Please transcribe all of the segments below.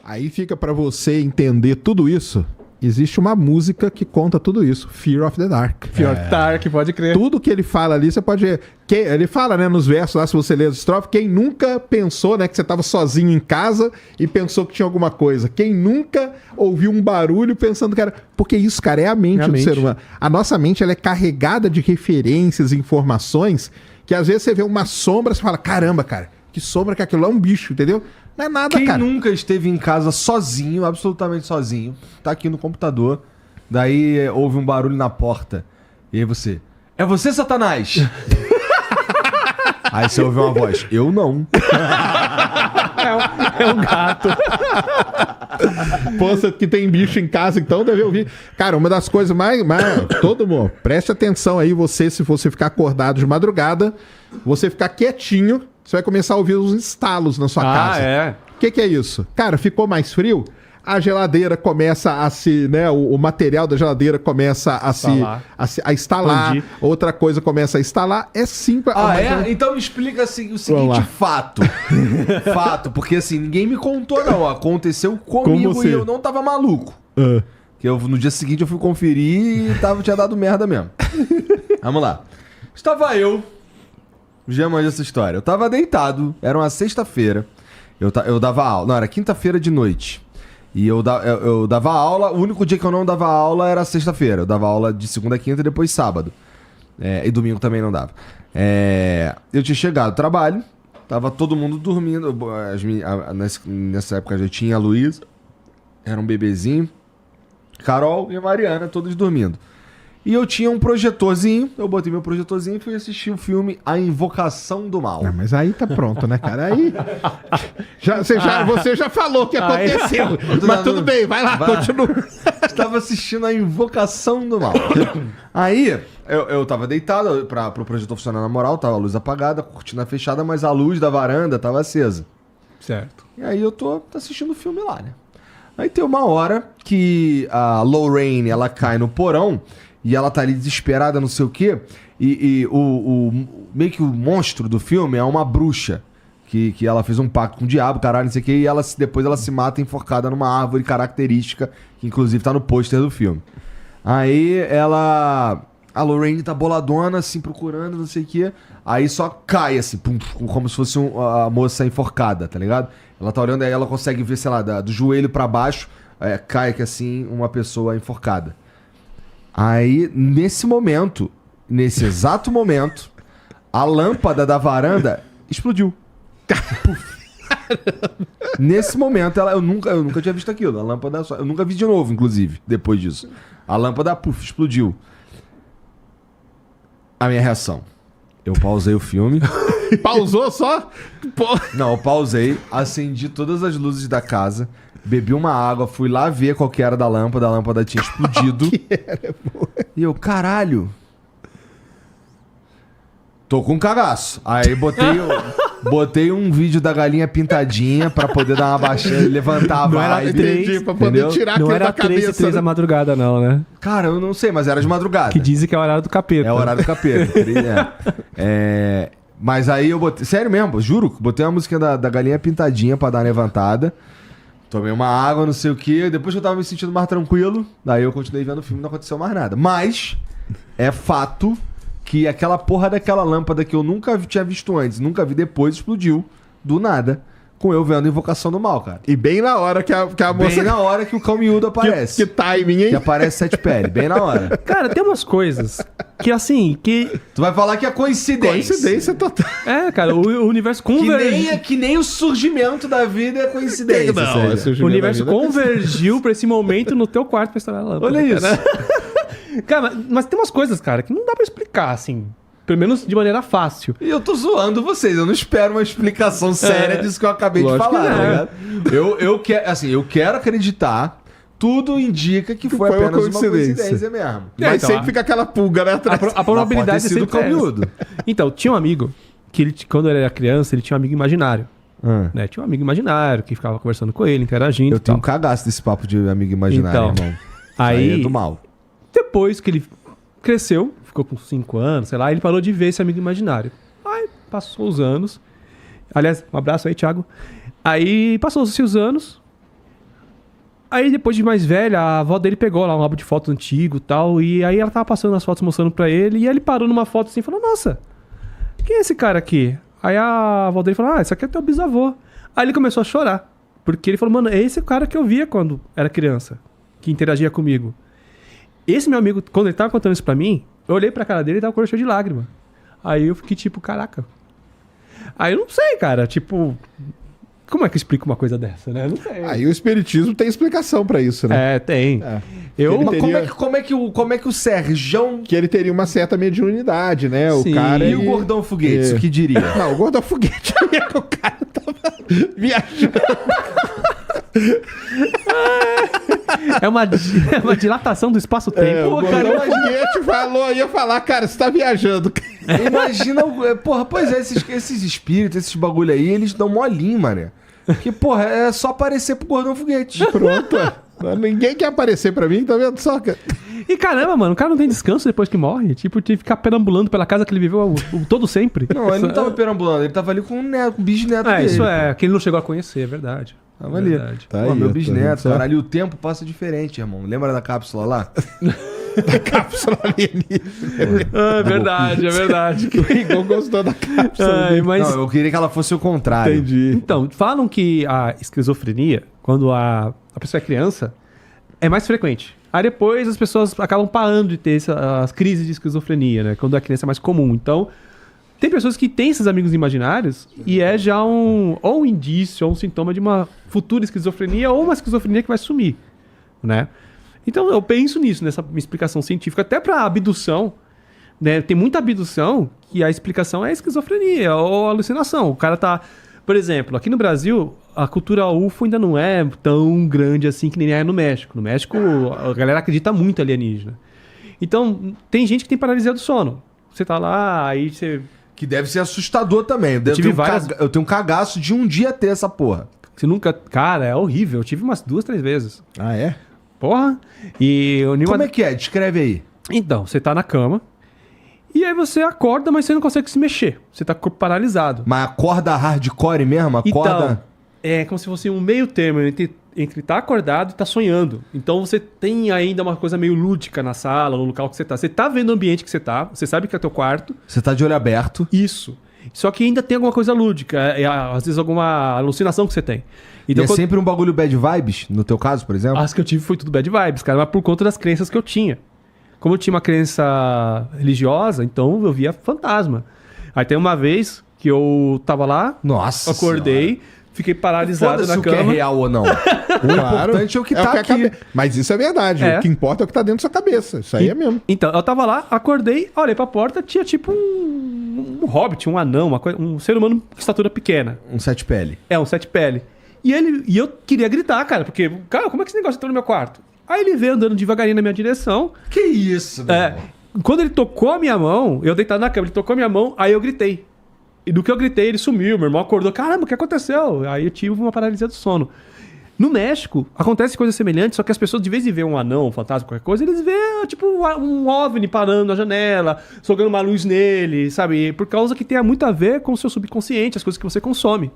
Aí fica pra você entender tudo isso. Existe uma música que conta tudo isso. Fear of the Dark. Fear of the Dark, pode crer. Tudo que ele fala ali, você pode ver. Ele fala, né, nos versos lá, se você ler as estrofes, quem nunca pensou, né, que você tava sozinho em casa e pensou que tinha alguma coisa? Quem nunca ouviu um barulho pensando que era... Porque isso, cara, é a mente do ser humano. A nossa mente, ela é carregada de referências, informações, que às vezes você vê uma sombra, você fala, caramba, cara, que sombra que aquilo é um bicho, entendeu? Não é nada, Quem cara. nunca esteve em casa sozinho, absolutamente sozinho, tá aqui no computador, daí houve um barulho na porta, e aí você... É você, Satanás? Aí você ouve uma voz. Eu não. É um gato. Poxa, que tem bicho em casa, então deve ouvir. Cara, uma das coisas mais todo mundo, preste atenção aí, se você ficar acordado de madrugada, você ficar quietinho, você vai começar a ouvir os estalos na sua casa. É. O que é isso? Cara, ficou mais frio? A geladeira começa a se, né? O material da geladeira começa a instalar. Expandir. Outra coisa começa a instalar. É simples. Então me explica assim, o seguinte fato. Fato, porque assim, ninguém me contou não. Aconteceu comigo e eu não tava maluco. Que no dia seguinte eu fui conferir e tinha dado merda mesmo. Vamos lá. Estava eu... Já manja essa história. Eu tava deitado, era uma sexta-feira. Eu dava aula. Não, era quinta-feira de noite. E eu dava aula. O único dia que eu não dava aula era sexta-feira. Eu dava aula de segunda a quinta e depois sábado. E domingo também não dava. Eu tinha chegado do trabalho. Tava todo mundo dormindo. Nessa época já tinha a Luísa. Era um bebezinho. Carol e a Mariana, todos dormindo. E eu tinha um projetorzinho, eu botei meu projetorzinho e fui assistir o filme A Invocação do Mal. Não, mas aí tá pronto, né, cara? Aí. Você já falou o que aconteceu. Mas tudo bem, vai lá, continua. Estava assistindo A Invocação do Mal. Aí, eu tava deitado pro projetor funcionar na moral, tava a luz apagada, a cortina fechada, mas a luz da varanda tava acesa. Certo. E aí eu tô assistindo o filme lá, né? Aí tem uma hora que a Lorraine, ela cai no porão. E ela tá ali desesperada, não sei o quê. E meio que o monstro do filme é uma bruxa. Que ela fez um pacto com o diabo, caralho, não sei o quê. E depois ela se mata enforcada numa árvore característica. Que inclusive tá no pôster do filme. Aí a Lorraine tá boladona, assim, procurando, não sei o quê. Aí só cai, assim, pum, como se fosse a moça enforcada, tá ligado? Ela tá olhando, aí ela consegue ver, sei lá, do joelho pra baixo. Cai que assim, uma pessoa enforcada. Aí, nesse exato momento, a lâmpada da varanda explodiu. Nesse momento, eu nunca tinha visto aquilo. A lâmpada eu nunca vi de novo, inclusive, depois disso. A lâmpada, explodiu. A minha reação. Eu pausei o filme. Pausou só? Não, eu pausei, acendi todas as luzes da casa, bebi uma água, fui lá ver qual que era da lâmpada, a lâmpada tinha explodido. E eu, caralho. Tô com cagaço. Aí botei um vídeo da galinha pintadinha pra poder dar uma baixada e levantar a vibe. Pra poder tirar aquilo da cabeça. Não era 3 da madrugada, não, né? Cara, eu não sei, mas era de madrugada. Que dizem que é o horário do capeta. É o horário do capeta. Mas aí eu botei... Sério mesmo, juro. Botei uma música da galinha pintadinha pra dar uma levantada. Tomei uma água, não sei o quê. Depois que eu tava me sentindo mais tranquilo, daí eu continuei vendo o filme e não aconteceu mais nada. Mas é fato que aquela porra daquela lâmpada que eu nunca tinha visto antes, nunca vi depois, explodiu do nada. Com eu vendo Invocação do Mal, cara. E bem na hora que a moça... Bem na hora que o cão miúdo aparece. Que timing, hein? Que aparece Sete Pele, bem na hora. Cara, tem umas coisas que assim, que... Tu vai falar que é coincidência. Coincidência total. Cara, o universo convergiu. Que nem o surgimento da vida é coincidência. O universo convergiu pra esse momento no teu quarto pra estourar a lâmpada. Olha isso. Cara, mas tem umas coisas, cara, que não dá pra explicar, assim. Pelo menos de maneira fácil. E eu tô zoando vocês, eu não espero uma explicação séria disso que eu acabei de falar, tá ligado? Eu quero acreditar, tudo indica que foi apenas uma coincidência mesmo. Mas então, sempre fica aquela pulga, né? Atrás. A probabilidade é sempre calmiúdo. Então, tinha um amigo que quando ele era criança, ele tinha um amigo imaginário. Né? Tinha um amigo imaginário que ficava conversando com ele, interagindo. Eu tenho um cagaço desse papo de amigo imaginário, então, irmão. Aí é do mal. Depois que ele cresceu, ficou com 5 anos, sei lá, ele parou de ver esse amigo imaginário. Aí passou os anos. Aliás, um abraço aí, Thiago. Aí passou-se os anos. Aí, depois de mais velha, a avó dele pegou lá um álbum de fotos antigo e tal, e aí ela tava passando as fotos, mostrando pra ele, e ele parou numa foto assim e falou, nossa, quem é esse cara aqui? Aí a avó dele falou, esse aqui é teu bisavô. Aí ele começou a chorar, porque ele falou, mano, é esse o cara que eu via quando era criança, que interagia comigo. Esse meu amigo, quando ele tava contando isso pra mim, eu olhei pra cara dele e tava com o olho cheio de lágrima. Aí eu fiquei tipo, caraca. Aí eu não sei, cara, tipo... Como é que explica uma coisa dessa, né? Não sei. Aí o espiritismo tem explicação pra isso, né? Tem. Teria... Como é que o Serjão... Que ele teria uma certa mediunidade, né? Sim. O cara... E o Gordão Foguete, o que diria? Não, o Gordão Foguete é que o cara tava viajando. É uma dilatação do espaço-tempo. O Gordão Foguete ia falar, cara, você tá viajando. Imagina, porra, pois é, esses espíritos, esses bagulho aí, eles dão molinho, mané. Porque, porra, é só aparecer pro Gordão Foguete. Pronto, ninguém quer aparecer pra mim, tá vendo só? E caramba, mano, o cara não tem descanso depois que morre. Tipo, de ficar perambulando pela casa que ele viveu todo sempre. Não, ele não tava perambulando, ele tava ali com o bisneto dele. Isso que ele não chegou a conhecer, é verdade. Tava ali. Tá Pô, aí, meu tá bisneto, vendo? caralho, e o tempo passa diferente, irmão. Lembra da cápsula lá? Da cápsula alienígena. É verdade. O Igor gostou da cápsula. Mas... Não, eu queria que ela fosse o contrário. Entendi. Então, falam que a esquizofrenia, quando a pessoa é criança, é mais frequente. Aí depois as pessoas acabam parando de ter as crises de esquizofrenia, né? Quando a criança é mais comum. Então, tem pessoas que têm esses amigos imaginários e é já ou um indício ou um sintoma de uma futura esquizofrenia ou uma esquizofrenia que vai sumir, né? Então, eu penso nisso, nessa explicação científica. Até para abdução, né? Tem muita abdução que a explicação é esquizofrenia ou alucinação. O cara tá... Por exemplo, aqui no Brasil, a cultura UFO ainda não é tão grande assim que nem é no México. No México, a galera acredita muito em alienígena. Então, tem gente que tem paralisia do sono. Você tá lá, aí você... Que deve ser assustador também. Eu tenho um cagaço de um dia ter essa porra. Você nunca... Cara, é horrível. Eu tive umas 2, 3 vezes. Ah, é? Porra. Como é que é? Descreve aí. Então, você tá na cama. E aí você acorda, mas você não consegue se mexer. Você tá com o corpo paralisado. Mas acorda hardcore mesmo? Acorda... Então, é como se fosse um meio termo entre estar acordado e estar sonhando. Então você tem ainda uma coisa meio lúdica na sala, no local que você tá. Você tá vendo o ambiente que você tá, você sabe que é teu quarto. Você tá de olho aberto. Isso. Só que ainda tem alguma coisa lúdica, às vezes alguma alucinação que você tem. Então, e sempre um bagulho bad vibes, no teu caso, por exemplo? As que eu tive foi tudo bad vibes, cara, mas por conta das crenças que eu tinha. Como eu tinha uma crença religiosa, então eu via fantasma. Aí tem uma vez que eu tava lá, nossa, acordei, senhora. Fiquei paralisado na cama. O que é real ou não. O importante é o que tá aqui. Mas isso é verdade. O que importa é o que tá dentro da sua cabeça. Isso aí é mesmo. Então, eu tava lá, acordei, olhei pra porta, tinha tipo um hobbit, um anão, um ser humano de estatura pequena. Um sete pele. Um sete pele. E eu queria gritar, cara, porque, cara, como é que esse negócio entrou no meu quarto? Aí ele veio andando devagarinho na minha direção. Que isso, meu irmão? Quando ele tocou a minha mão, eu deitado na cama, ele tocou a minha mão, aí eu gritei. E do que eu gritei, ele sumiu. Meu irmão acordou. Caramba, o que aconteceu? Aí eu tive uma paralisia do sono. No México, acontece coisa semelhante, só que as pessoas, de vez em ver um anão, um fantasma, qualquer coisa, eles veem, tipo, um OVNI parando na janela, jogando uma luz nele, sabe? Por causa que tem muito a ver com o seu subconsciente, as coisas que você consome.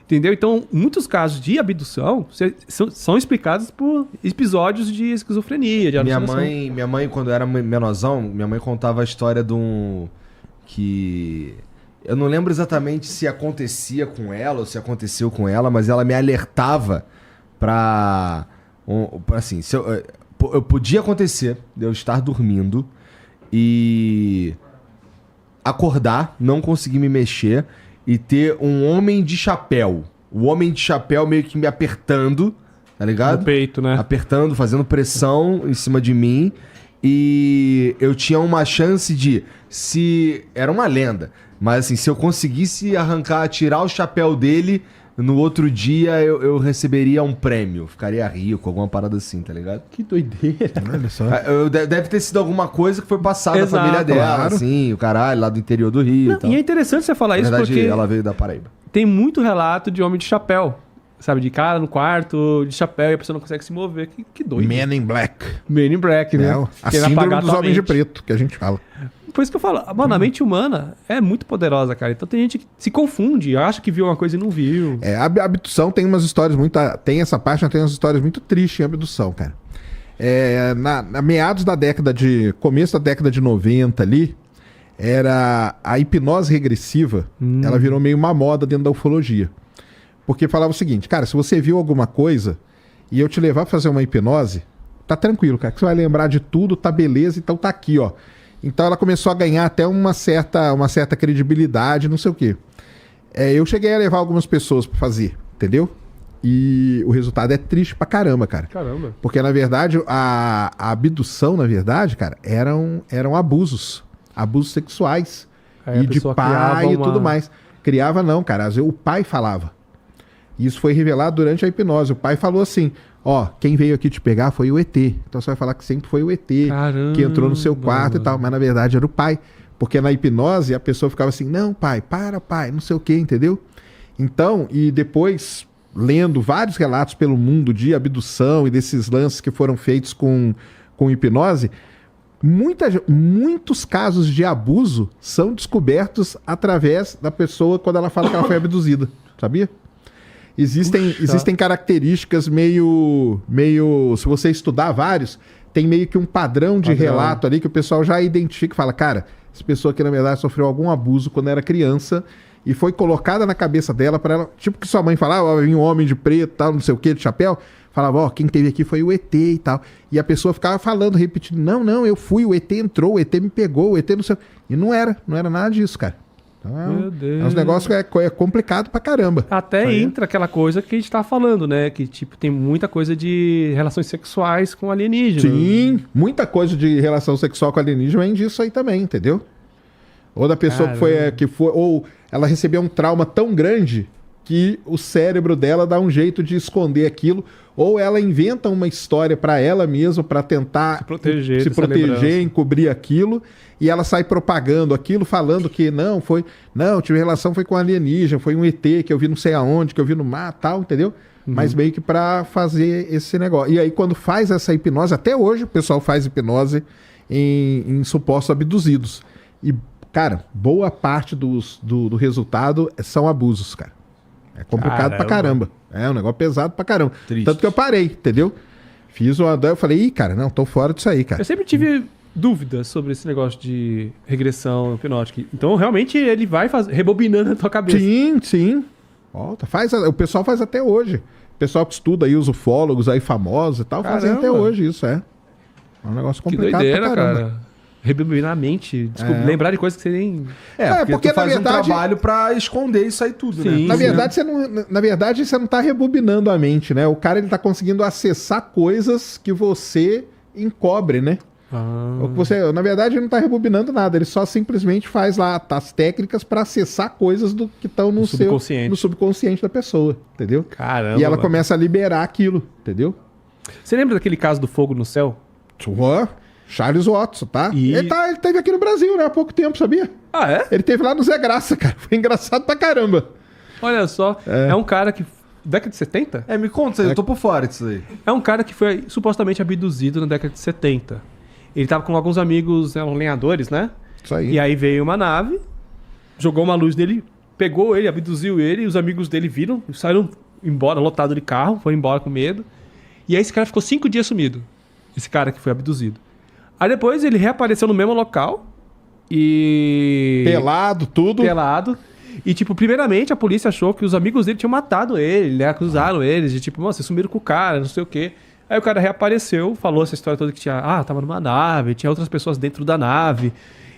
Entendeu? Então, muitos casos de abdução são explicados por episódios de esquizofrenia, de alucinação. Minha mãe, quando era menorzão, minha mãe contava a história de um... que... Eu não lembro exatamente se acontecia com ela ou se aconteceu com ela, mas ela me alertava assim, se eu podia acontecer de eu estar dormindo e acordar, não conseguir me mexer e ter um homem de chapéu. O homem de chapéu meio que me apertando, tá ligado? No peito, né? Apertando, fazendo pressão em cima de mim. E eu tinha uma chance de... Era uma lenda. Mas assim, se eu conseguisse tirar o chapéu dele, no outro dia eu receberia um prêmio. Ficaria rico, alguma parada assim, tá ligado? Que doideira. Olha só. Deve ter sido alguma coisa que foi passada da família dela, claro. Assim, o caralho, lá do interior do Rio e tal. E é interessante você falar isso, verdade, porque ela veio da Paraíba. Tem muito relato de homem de chapéu. Sabe, de cara no quarto, de chapéu, e a pessoa não consegue se mover. Que doido. Men in Black. Men in Black, né? A síndrome dos homens de preto, que a gente fala. por isso que eu falo, mano, a mente humana é muito poderosa, cara. Então tem gente que se confunde, acha que viu uma coisa e não viu. A abdução tem umas histórias muito... Tem essa parte, mas tem umas histórias muito tristes em abdução, cara. Na meados da começo da década de 90 ali, era a hipnose regressiva, ela virou meio uma moda dentro da ufologia. Porque falava o seguinte, cara, se você viu alguma coisa e eu te levar pra fazer uma hipnose, tá tranquilo, cara, que você vai lembrar de tudo, tá beleza, então tá aqui, ó. Então ela começou a ganhar até uma certa credibilidade, não sei o quê. Eu cheguei a levar algumas pessoas pra fazer, entendeu? E o resultado é triste pra caramba, cara. Caramba. Porque, na verdade, a abdução, na verdade, cara, eram abusos sexuais. E de pai e tudo mais. Criava não, cara. Às vezes o pai falava. Isso foi revelado durante a hipnose. O pai falou assim, ó, quem veio aqui te pegar foi o ET. Então você vai falar que sempre foi o ET. Caramba. Que entrou no seu quarto e tal. Mas, na verdade, era o pai. Porque na hipnose a pessoa ficava assim, não, pai, pai, não sei o quê, entendeu? Então, e depois... lendo vários relatos pelo mundo de abdução e desses lances que foram feitos com hipnose, muitos casos de abuso são descobertos através da pessoa quando ela fala que ela foi abduzida, sabia? Existem características meio... Se você estudar vários, tem meio que um padrão de relato ali que o pessoal já identifica e fala, cara, essa pessoa aqui na verdade sofreu algum abuso quando era criança e foi colocada na cabeça dela para ela, tipo que sua mãe falava, vinha um homem de preto, tal, não sei o que, de chapéu, falava, ó, quem teve aqui foi o ET e tal. E a pessoa ficava falando, repetindo, não, eu fui, o ET entrou, o ET me pegou, o ET não sei. E não era nada disso, cara. Então Meu Deus. É uns negócios que é complicado pra caramba. Até entra aquela coisa que a gente tá falando, né? Que, tipo, tem muita coisa de relações sexuais com alienígenas. Sim, muita coisa de relação sexual com alienígena vem disso aí também, entendeu? Ou da pessoa que foi, ou ela recebeu um trauma tão grande que o cérebro dela dá um jeito de esconder aquilo, ou ela inventa uma história pra ela mesma pra tentar se proteger, encobrir aquilo, e ela sai propagando aquilo, falando que não, tive relação foi com alienígena, foi um ET que eu vi não sei aonde, que eu vi no mar, tal, entendeu? Mas meio que pra fazer esse negócio. E aí quando faz essa hipnose, até hoje o pessoal faz hipnose em supostos abduzidos. E cara, boa parte do resultado são abusos, cara. É complicado pra caramba. É um negócio pesado pra caramba. Triste. Tanto que eu parei, entendeu? Fiz uma... Eu falei, cara, não, tô fora disso aí, cara. Eu sempre tive dúvidas sobre esse negócio de regressão hipnótica. Então, realmente, ele vai rebobinando na tua cabeça. Sim. Volta. O pessoal faz até hoje. O pessoal que estuda aí, os ufólogos aí famosos e tal, fazem até hoje isso, É um negócio complicado que doideira, pra caramba. Cara. Rebobinar a mente, lembrar de coisas que você nem... porque tu faz na verdade, um trabalho pra esconder isso aí tudo, sim, né? Na verdade, você não tá rebobinando a mente, né? O cara, ele tá conseguindo acessar coisas que você encobre, né? Na verdade, ele não tá rebobinando nada, ele só simplesmente faz lá as técnicas pra acessar coisas que estão no subconsciente da pessoa, entendeu? Caramba. E ela começa a liberar aquilo, entendeu? Você lembra daquele caso do fogo no céu? Charles Watson, tá? Ele teve aqui no Brasil, né? Há pouco tempo, sabia? Ah, é? Ele teve lá no Zé Graça, cara. Foi engraçado pra caramba. Olha só, é um cara que... Década de 70? Me conta, eu tô por fora disso aí. É um cara que foi supostamente abduzido na década de 70. Ele tava com alguns amigos, eram lenhadores, né? Isso aí. E aí veio uma nave, jogou uma luz nele, pegou ele, abduziu ele, e os amigos dele viram, saíram embora, lotado de carro, foram embora com medo. E aí esse cara ficou 5 dias sumido. Esse cara que foi abduzido. Aí depois ele reapareceu no mesmo local e... Pelado. E, tipo, primeiramente a polícia achou que os amigos dele tinham matado ele, né? Acusaram eles de, tipo, vocês sumiram com o cara, não sei o quê. Aí o cara reapareceu, falou essa história toda que tinha... tava numa nave, tinha outras pessoas dentro da nave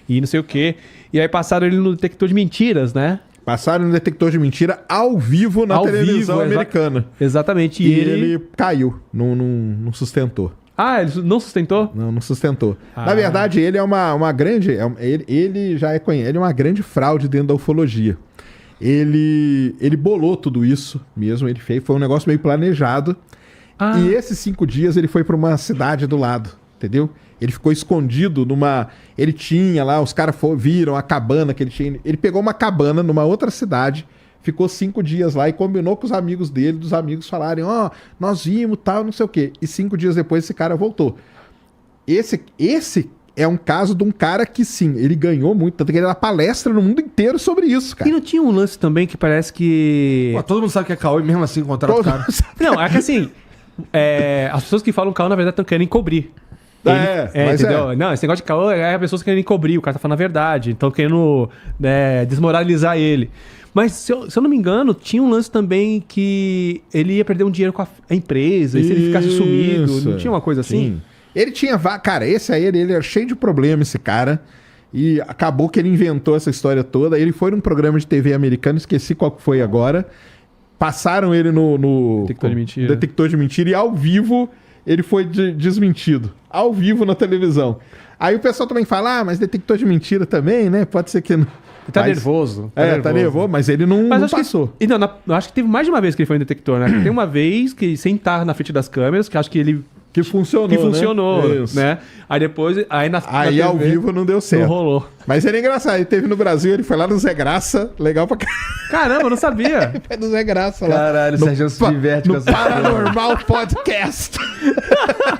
e não sei o quê. E aí passaram ele no detector de mentiras, né? Passaram no detector de mentira ao vivo na televisão americana. Exatamente. E ele caiu, não sustentou. Ele não sustentou? Não sustentou. Na verdade, ele é uma grande... Ele já é conhecido, ele é uma grande fraude dentro da ufologia. Ele bolou tudo isso mesmo, ele fez, foi um negócio meio planejado. E esses 5 dias ele foi para uma cidade do lado, entendeu? Ele ficou escondido numa... Ele tinha lá, os caras viram a cabana que ele tinha. Ele pegou uma cabana numa outra cidade, ficou 5 dias lá e combinou com os amigos dele, dos amigos falarem, nós vimos, tal, não sei o quê. E 5 dias depois esse cara voltou. é um caso de um cara que, sim, ele ganhou muito, tanto que ele dá palestra no mundo inteiro sobre isso, cara. E não tinha um lance também que parece que... Pô, todo mundo sabe que é caô e mesmo assim contrata o cara. Não, é que assim, as pessoas que falam caô, na verdade, estão querendo encobrir. Mas entendeu? Não, esse negócio de caô é as pessoas querendo encobrir, o cara tá falando a verdade, então querendo desmoralizar ele. Mas, se eu não me engano, tinha um lance também que ele ia perder um dinheiro com a empresa, e se ele ficasse sumido, não tinha uma coisa assim? Sim. Ele tinha... Cara, esse aí, ele era cheio de problema, esse cara. E acabou que ele inventou essa história toda. Ele foi num programa de TV americano, esqueci qual que foi agora. Passaram ele no Detector de mentira. Detector de mentira, e ao vivo ele foi desmentido. Ao vivo na televisão. Aí o pessoal também fala, mas detector de mentira também, né? Pode ser que... Não... Ele tá nervoso. Tá nervoso, mas ele não passou. Eu acho que teve mais de uma vez que ele foi em detector, né? Tem uma vez que, sem estar na frente das câmeras, que acho que ele... Que funcionou, né? Aí depois... Aí TV, ao vivo não deu certo. Não rolou. Mas ele é engraçado. Ele teve no Brasil, ele foi lá no Zé Graça. Legal pra caramba, eu não sabia. Ele foi no Zé Graça lá. Caralho, o Sérgio se diverte com essa Paranormal Podcast.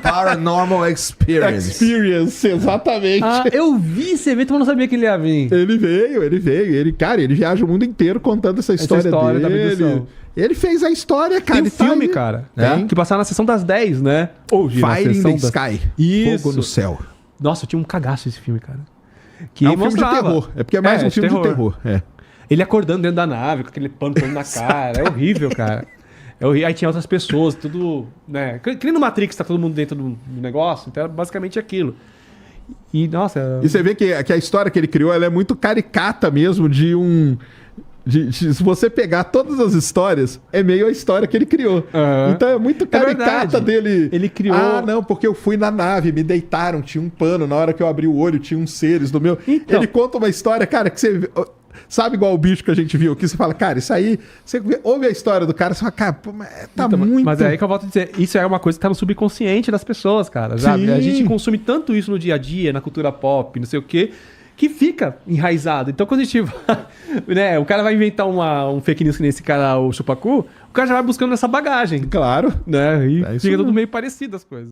Paranormal Experience. Exatamente. Eu vi esse evento, mas não sabia que ele ia vir. Ele veio. Ele viaja o mundo inteiro contando essa história dele. Da abdução. Ele fez a história, cara. Tem um filme, cara, que passava na sessão das 10, né? Fire in the Sky. Isso. Fogo no céu. Nossa, eu tinha um cagaço esse filme, cara. Que é um filme de terror. É porque é mais um filme de terror. Ele acordando dentro da nave, com aquele pano todo na cara. É horrível, cara. Aí tinha outras pessoas, tudo... né? Que nem no Matrix, tá todo mundo dentro do negócio. Então era basicamente aquilo. E, nossa... E você vê que a história que ele criou, ela é muito caricata mesmo de um... se você pegar todas as histórias, é meio a história que ele criou. Então é muito caricata dele. Ele criou... não, porque eu fui na nave, me deitaram, tinha um pano, na hora que eu abri o olho tinha uns seres do meu... Então... Ele conta uma história, cara, que você... Sabe igual o bicho que a gente viu aqui? Você fala, cara, isso aí... Você ouve a história do cara, você fala, cara, pô, muito... Mas é aí que eu volto a dizer, isso é uma coisa que tá no subconsciente das pessoas, cara, sabe? Sim. A gente consome tanto isso no dia a dia, na cultura pop, não sei o quê, que fica enraizado. Então, quando a gente né, o cara vai inventar um fake news que nem esse cara, o Chupacu, o cara já vai buscando essa bagagem. Claro. Né? E fica tudo meio parecido as coisas.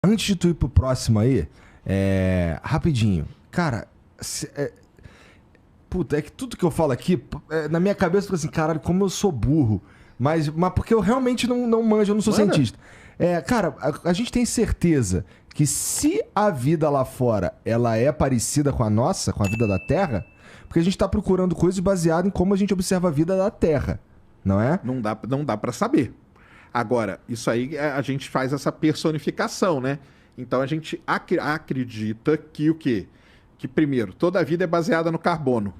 Antes de tu ir pro próximo aí, rapidinho. Cara, puta, é que tudo que eu falo aqui, na minha cabeça, fica assim, caralho, como eu sou burro. Mas porque eu realmente não manjo, eu não sou cientista. Cara, a gente tem certeza que se a vida lá fora ela é parecida com a nossa, com a vida da Terra, porque a gente tá procurando coisas baseadas em como a gente observa a vida da Terra, não é? Não dá para saber. Agora, isso aí a gente faz essa personificação, né? Então a gente acredita que o quê? Que primeiro, toda a vida é baseada no carbono.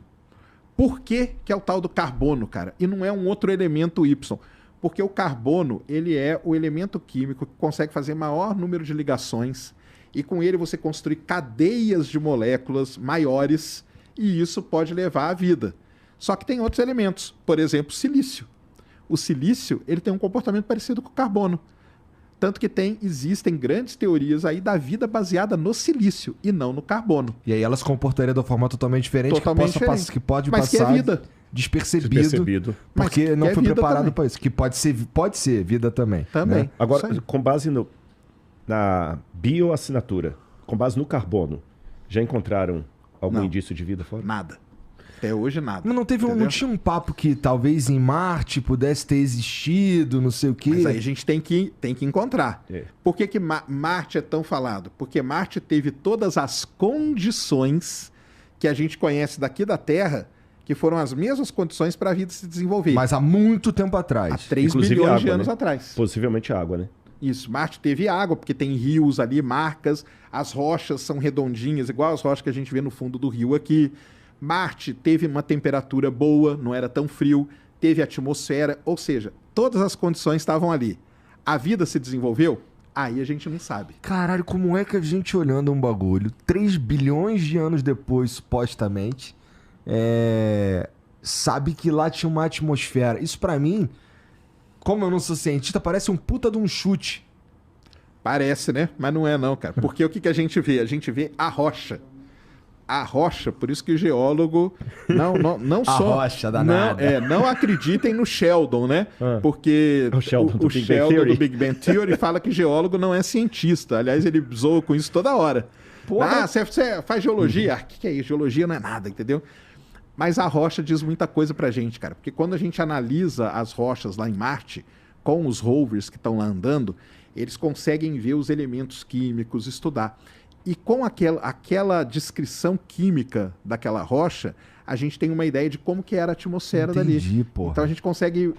Por que é o tal do carbono, cara? E não é um outro elemento Y. Porque o carbono, ele é o elemento químico que consegue fazer maior número de ligações e com ele você construir cadeias de moléculas maiores e isso pode levar à vida. Só que tem outros elementos, por exemplo, silício. O silício, ele tem um comportamento parecido com o carbono. Tanto que existem grandes teorias aí da vida baseada no silício e não no carbono. E aí elas se comportariam de uma forma totalmente diferente, que pode mas passar... que é vida. Despercebido. Porque não foi preparado para isso. Que pode ser vida também. Também. Né? Agora, com base na bioassinatura, com base no carbono, já encontraram algum indício de vida fora? Nada. Até hoje, nada. Mas não tinha um papo que talvez em Marte pudesse ter existido, não sei o quê? Mas aí a gente tem que encontrar. Por que Marte é tão falado? Porque Marte teve todas as condições que a gente conhece daqui da Terra, que foram as mesmas condições para a vida se desenvolver. Mas há muito tempo atrás. Há 3 bilhões de anos atrás. Possivelmente água, né? Isso. Marte teve água, porque tem rios ali, marcas. As rochas são redondinhas, igual as rochas que a gente vê no fundo do rio aqui. Marte teve uma temperatura boa, não era tão frio. Teve atmosfera, ou seja, todas as condições estavam ali. A vida se desenvolveu? Aí a gente não sabe. Caralho, como é que a gente olhando um bagulho 3 bilhões de anos depois, supostamente... sabe que lá tinha uma atmosfera. Isso pra mim, como eu não sou cientista, parece um puta de um chute. Parece, né? Mas não é não, cara. Porque o que a gente vê? A gente vê a rocha. a rocha, por isso que o geólogo não A só... rocha danada. Não acreditem no Sheldon, né? Porque O Sheldon do Big Bang Sheldon Theory. do Big Bang Theory fala que geólogo não é cientista. Aliás, ele zoa com isso toda hora. Porra. Você faz geologia? O que é isso? Geologia não é nada, entendeu? Mas a rocha diz muita coisa pra gente, cara. Porque quando a gente analisa as rochas lá em Marte, com os rovers que estão lá andando, eles conseguem ver os elementos químicos, estudar. E com aquela descrição química daquela rocha, a gente tem uma ideia de como que era a atmosfera dali. Porra. Então a gente consegue,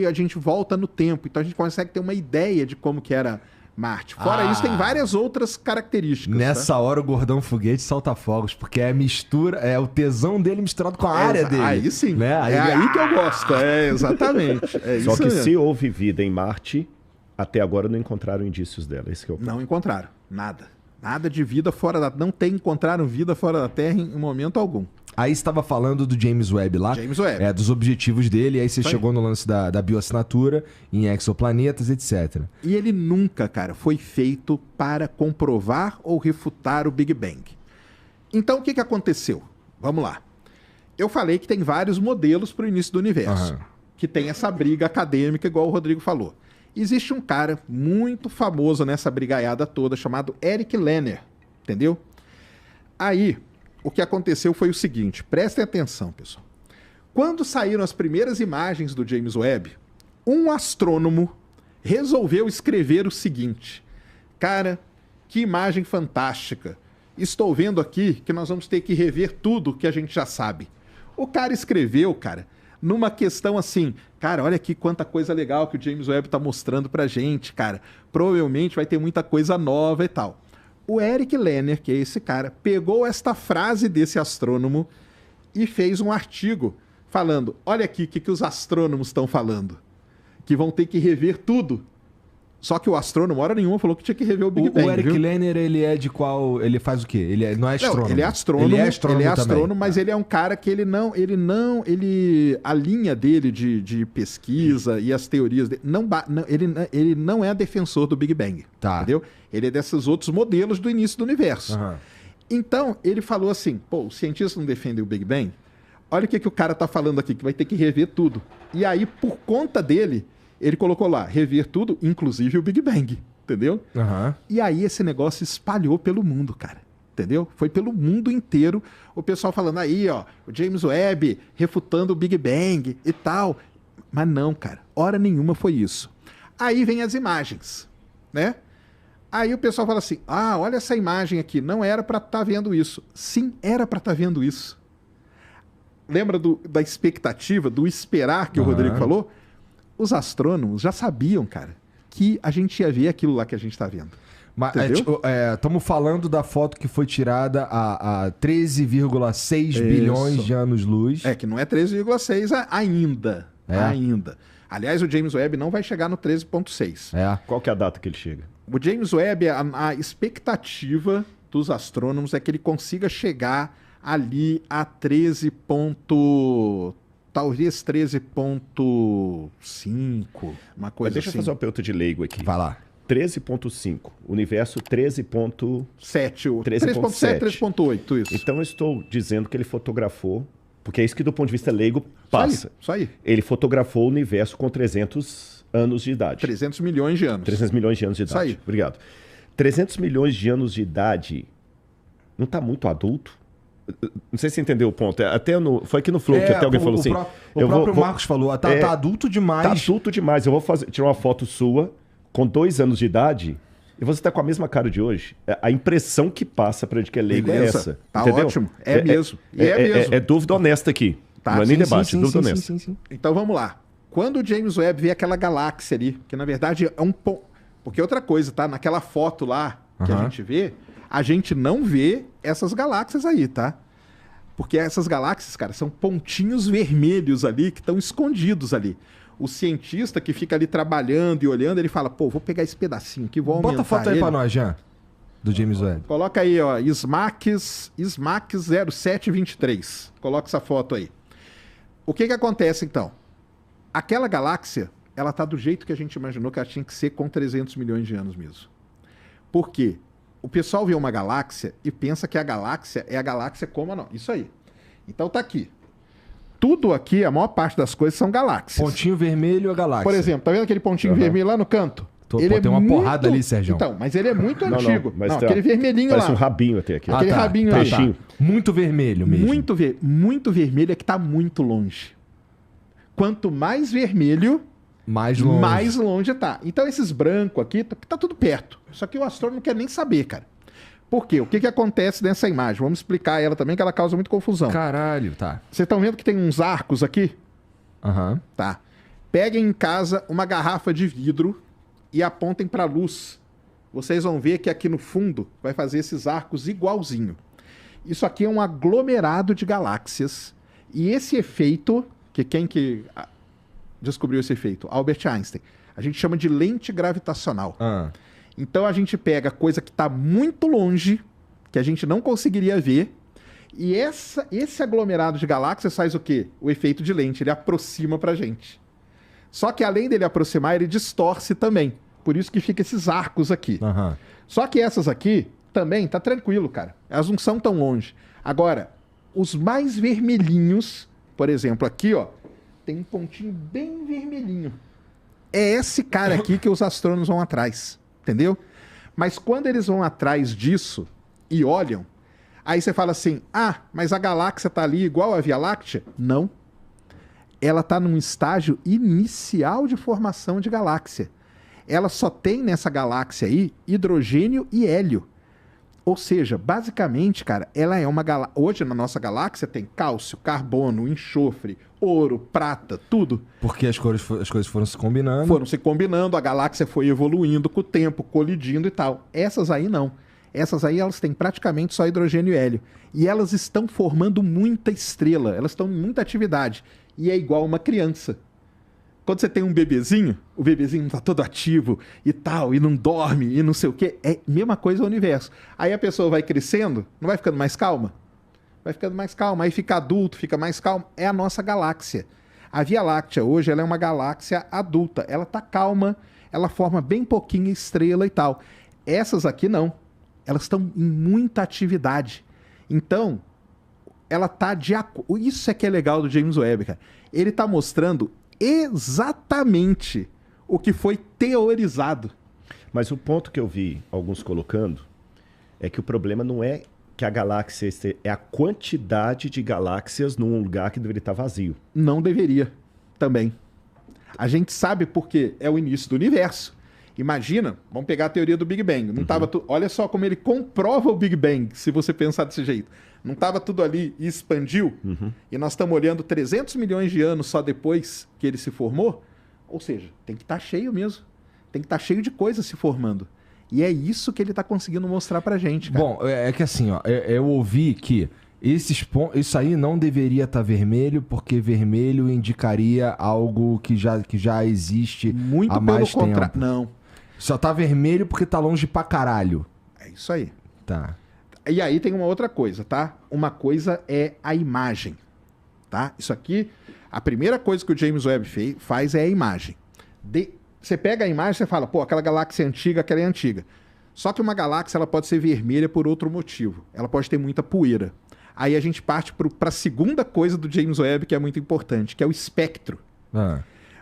a gente volta no tempo, então a gente consegue ter uma ideia de como que era Marte. Fora isso, tem várias outras características. Nessa hora o Gordão Foguete solta fogos, porque é a mistura, é o tesão dele misturado com a área dele. Aí sim, né? é aí que eu gosto, exatamente. É Só isso que mesmo. se houve vida em Marte, até agora não encontraram indícios dela. Esse que é o ponto. Não encontraram, nada. Nada de vida fora da... Não encontraram vida fora da Terra em momento algum. Aí você estava falando do James Webb lá. James Webb. Dos objetivos dele, aí você Isso aí. chegou no lance da bioassinatura, em exoplanetas, etc. E ele nunca, cara, foi feito para comprovar ou refutar o Big Bang. Então, o que aconteceu? Vamos lá. Eu falei que tem vários modelos para o início do universo. Que tem essa briga acadêmica, igual o Rodrigo falou. Existe um cara muito famoso nessa brigaiada toda, chamado Eric Lerner, entendeu? Aí, o que aconteceu foi o seguinte, prestem atenção, pessoal. Quando saíram as primeiras imagens do James Webb, um astrônomo resolveu escrever o seguinte: cara, que imagem fantástica. Estou vendo aqui que nós vamos ter que rever tudo que a gente já sabe. O cara escreveu, cara, numa questão assim, cara, olha aqui quanta coisa legal que o James Webb tá mostrando pra gente, cara. Provavelmente vai ter muita coisa nova e tal. O Eric Lerner, que é esse cara, pegou esta frase desse astrônomo e fez um artigo falando, olha aqui o que os astrônomos estão falando, que vão ter que rever tudo. Só que o astrônomo, hora nenhuma, falou que tinha que rever o Big Bang. O Eric viu? Lerner, ele é de qual... Ele faz o quê? Ele não é astrônomo? Não, ele é astrônomo. Ele é astrônomo, também. Mas ele é um cara que a linha dele de pesquisa e as teorias dele, ele não é defensor do Big Bang, Tá. entendeu? Ele é desses outros modelos do início do universo. Aham. Então, ele falou assim, pô, os cientistas não defendem o Big Bang? Olha o que o cara tá falando aqui, que vai ter que rever tudo. E aí, por conta dele, ele colocou lá, rever tudo, inclusive o Big Bang, entendeu? E aí esse negócio espalhou pelo mundo, cara. Entendeu? Foi pelo mundo inteiro o pessoal falando aí, ó, o James Webb refutando o Big Bang e tal. Mas não, cara, hora nenhuma foi isso. Aí vem as imagens, né? Aí o pessoal fala assim, ah, olha essa imagem aqui, não era para estar vendo isso. Sim, era para estar vendo isso. Lembra da expectativa, do esperar que o Rodrigo falou? Os astrônomos já sabiam, cara, que a gente ia ver aquilo lá que a gente está vendo. Mas Entendeu? estamos falando da foto que foi tirada a 13,6 bilhões de anos-luz. É, que não é 13,6 ainda. É. Ainda. Aliás, o James Webb não vai chegar no 13,6. Qual que é a data que ele chega? O James Webb, a expectativa dos astrônomos é que ele consiga chegar ali a 13. Talvez 13,5, uma Mas coisa deixa assim. eu fazer uma pergunta de leigo aqui. Vai lá. 13.5. Universo 13.7. 13,7, 13,8, isso. Então eu estou dizendo que ele fotografou, porque é isso que do ponto de vista leigo passa. Isso aí. Ele fotografou o universo com 300 anos de idade. 300 milhões de anos. 300 milhões de anos de Isso idade. aí. Obrigado. 300 milhões de anos de idade não está muito adulto? Não sei se você entendeu o ponto. Foi aqui no Flow que até alguém falou assim. O próprio Marcos falou, tá adulto demais. Tá adulto demais. Eu vou tirar uma foto sua com 2 anos de idade e você tá com a mesma cara de hoje. A impressão que passa pra gente que é leigo é essa. Tá entendeu? ótimo. É mesmo. mesmo. É dúvida honesta aqui. Tá, não é nem sim, debate, é dúvida honesta. Sim. Então vamos lá. Quando o James Webb vê aquela galáxia ali, que na verdade é um ponto. Porque outra coisa, tá? Naquela foto lá que a gente vê, a gente não vê essas galáxias aí, tá? Porque essas galáxias, cara, são pontinhos vermelhos ali que estão escondidos ali. O cientista que fica ali trabalhando e olhando, ele fala, pô, vou pegar esse pedacinho aqui, vou aumentar Bota a foto aí ele. pra nós, Jean. Do James Webb. Coloca aí, ó, SMAX 0723. Coloca essa foto aí. O que acontece, então? Aquela galáxia, ela tá do jeito que a gente imaginou que ela tinha que ser com 300 milhões de anos mesmo. Por quê? o pessoal vê uma galáxia e pensa que a galáxia é a galáxia como a nossa. Isso aí. Então tá aqui. Tudo aqui, a maior parte das coisas são galáxias. Pontinho vermelho, a galáxia. Por exemplo, tá vendo aquele pontinho vermelho lá no canto? Tem uma porrada ali, Sérgio. Então, mas ele é muito Não, antigo. mas Não, tá- aquele vermelhinho Parece lá. um rabinho até aqui. Aquele rabinho aí. Peixinho. Muito vermelho mesmo. Muito vermelho é que tá muito longe. Quanto mais vermelho, Mais longe. mais longe tá. Então esses brancos aqui, tá tudo perto. Só que o astrônomo não quer nem saber, cara. Por quê? O que acontece nessa imagem? Vamos explicar ela também, que ela causa muita confusão. Caralho, tá. Vocês estão vendo que tem uns arcos aqui? Aham. Tá. Peguem em casa uma garrafa de vidro e apontem para a luz. Vocês vão ver que aqui no fundo vai fazer esses arcos igualzinho. Isso aqui é um aglomerado de galáxias. E esse efeito, que quem que descobriu esse efeito? Albert Einstein. A gente chama de lente gravitacional. Então a gente pega coisa que está muito longe, que a gente não conseguiria ver, e esse aglomerado de galáxias faz o quê? O efeito de lente, ele aproxima pra gente. Só que além dele aproximar, ele distorce também. Por isso que fica esses arcos aqui. Só que essas aqui também tá tranquilo, cara. Elas não são tão longe. Agora, os mais vermelhinhos, por exemplo, aqui, ó, tem um pontinho bem vermelhinho. É esse cara aqui que os astrônomos vão atrás, entendeu? Mas quando eles vão atrás disso e olham, aí você fala assim, mas a galáxia tá ali igual a Via Láctea? Não. Ela tá num estágio inicial de formação de galáxia. Ela só tem nessa galáxia aí hidrogênio e hélio. Ou seja, basicamente, cara, ela é uma galáxia. Hoje na nossa galáxia tem cálcio, carbono, enxofre, ouro, prata, tudo. Porque as coisas foram se combinando. Foram se combinando, a galáxia foi evoluindo com o tempo, colidindo e tal. Essas aí não. Essas aí elas têm praticamente só hidrogênio e hélio. E elas estão formando muita estrela, elas estão em muita atividade. E é igual uma criança. Quando você tem um bebezinho, o bebezinho tá todo ativo e tal, e não dorme, e não sei o quê. É a mesma coisa o universo. Aí a pessoa vai crescendo, não vai ficando mais calma? Vai ficando mais calma. Aí fica adulto, fica mais calmo. É a nossa galáxia. A Via Láctea hoje ela é uma galáxia adulta. Ela tá calma, ela forma bem pouquinho estrela e tal. Essas aqui não. Elas estão em muita atividade. Então, ela tá de acordo. Isso é que é legal do James Webb, cara. Ele tá mostrando exatamente o que foi teorizado. Mas o ponto que eu vi alguns colocando é que o problema não é que a galáxia é a quantidade de galáxias num lugar que deveria estar vazio. Não deveria também. A gente sabe porque é o início do universo. Imagina, vamos pegar a teoria do Big Bang. Não tava olha só como ele comprova o Big Bang, se você pensar desse jeito. Não estava tudo ali e expandiu? E nós estamos olhando 300 milhões de anos só depois que ele se formou? Ou seja, tem que estar cheio mesmo. Tem que estar cheio de coisas se formando. E é isso que ele está conseguindo mostrar pra gente, cara. Bom, é que assim, ó, eu ouvi que isso aí não deveria estar vermelho, porque vermelho indicaria algo que já existe Muito há pelo mais contrário. tempo. Não. Só tá vermelho porque tá longe pra caralho. É isso aí. Tá. E aí tem uma outra coisa, tá? Uma coisa é a imagem, tá? Isso aqui, a primeira coisa que o James Webb faz é a imagem. Você pega a imagem e fala, pô, aquela galáxia é antiga, aquela é antiga. Só que uma galáxia ela pode ser vermelha por outro motivo. Ela pode ter muita poeira. Aí a gente parte para a segunda coisa do James Webb que é muito importante, que é o espectro.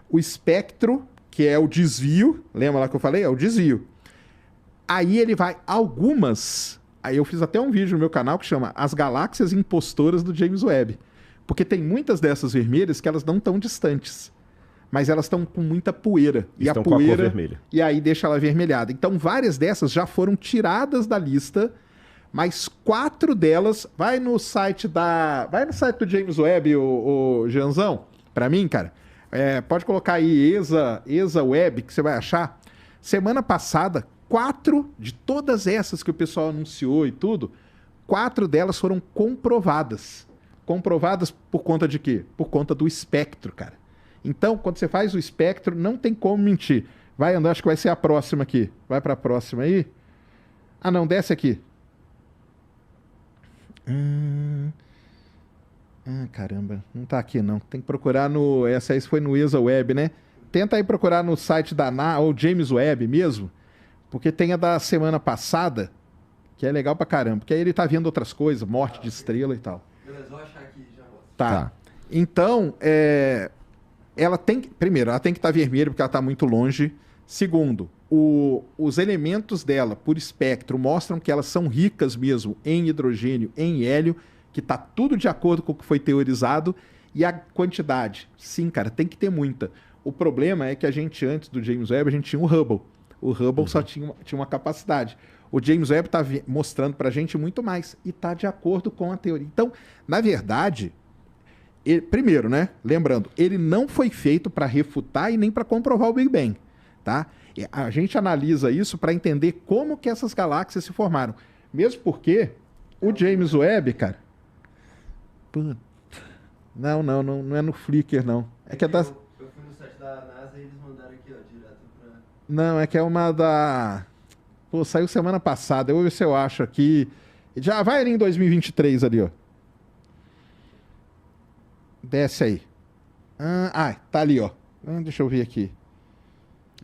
O espectro, que é o desvio, lembra lá que eu falei? É o desvio. Aí ele vai, aí eu fiz até um vídeo no meu canal que chama As Galáxias Impostoras do James Webb. Porque tem muitas dessas vermelhas que elas não estão distantes. Mas elas estão com muita poeira. E estão a poeira, com a cor vermelha. E aí deixa ela avermelhada. Então várias dessas já foram tiradas da lista, mas 4 delas... Vai no site do James Webb, o Janzão, pra mim, cara. Pode colocar aí ESA Web, que você vai achar. Semana passada, 4 de todas essas que o pessoal anunciou e tudo, 4 delas foram comprovadas. Comprovadas por conta de quê? Por conta do espectro, cara. Então, quando você faz o espectro, não tem como mentir. Vai andar, acho que vai ser a próxima aqui. Vai para a próxima aí. Ah, não, desce aqui. Caramba, não tá aqui não. Tem que procurar no... Essa aí foi no ESA Web, né? Tenta aí procurar no site da NASA, ou James Webb mesmo, porque tem a da semana passada. que é legal pra caramba. Porque aí ele tá vendo outras coisas, morte de estrela e tal. Beleza, vou achar aqui já volto. Tá. Então, ela tem que... Primeiro, ela tem que estar vermelha porque ela está muito longe. Segundo, os elementos dela, por espectro, mostram que elas são ricas mesmo em hidrogênio, em hélio, que está tudo de acordo com o que foi teorizado. E a quantidade, sim, cara, tem que ter muita. O problema é que a gente, antes do James Webb, a gente tinha o Hubble. O Hubble só tinha uma capacidade. O James Webb está mostrando para a gente muito mais. E está de acordo com a teoria. Então, na verdade... primeiro, né? Lembrando, ele não foi feito para refutar e nem para comprovar o Big Bang, tá? A gente analisa isso para entender como que essas galáxias se formaram. Mesmo porque o James Webb, cara... Puta. Não é no Flickr, não. É que é das... Eu fui no site da NASA e eles mandaram aqui, ó, direto pra... Não, é que é uma da... Pô, saiu semana passada. Eu vou ver se eu acho aqui. Já vai ali em 2023 ali, ó. Desce aí. Tá ali, ó. Deixa eu ver aqui.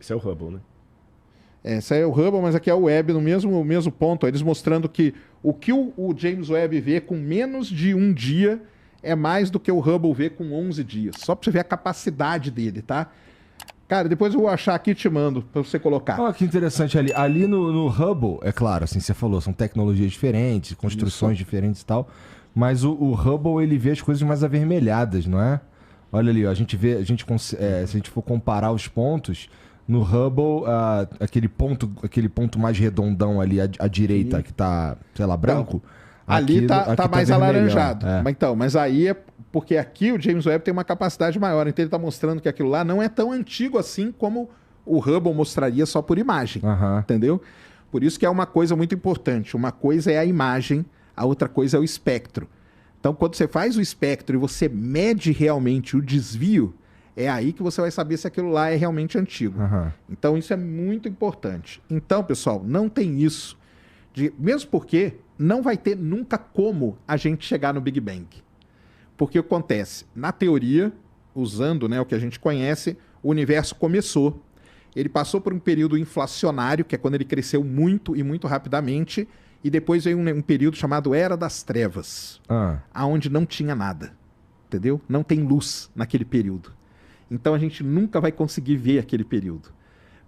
Esse é o Hubble, né? Esse aí é o Hubble, mas aqui é o Webb no mesmo ponto. Eles mostrando que o James Webb vê com menos de um dia é mais do que o Hubble vê com 11 dias. Só pra você ver a capacidade dele, tá? Cara, depois eu vou achar aqui e te mando pra você colocar. Olha que interessante ali. Ali no Hubble, é claro, assim, você falou, são tecnologias diferentes, construções diferentes e tal. Mas o Hubble, ele vê as coisas mais avermelhadas, não é? Olha ali, ó, se a gente for comparar os pontos, no Hubble, aquele ponto mais redondão ali à direita, que tá, sei lá, branco. Ali tá mais alaranjado. É. Mas aí é porque aqui o James Webb tem uma capacidade maior. Então ele tá mostrando que aquilo lá não é tão antigo assim como o Hubble mostraria só por imagem. Entendeu? Por isso que é uma coisa muito importante. Uma coisa é a imagem, a outra coisa é o espectro. Então, quando você faz o espectro e você mede realmente o desvio, é aí que você vai saber se aquilo lá é realmente antigo. Então, isso é muito importante. Então, pessoal, não tem isso. Mesmo porque não vai ter nunca como a gente chegar no Big Bang. Porque o que acontece? Na teoria, usando, né, o que a gente conhece, o universo começou. Ele passou por um período inflacionário, que é quando ele cresceu muito e muito rapidamente, e depois veio um período chamado Era das Trevas, aonde não tinha nada, entendeu? Não tem luz naquele período. Então a gente nunca vai conseguir ver aquele período.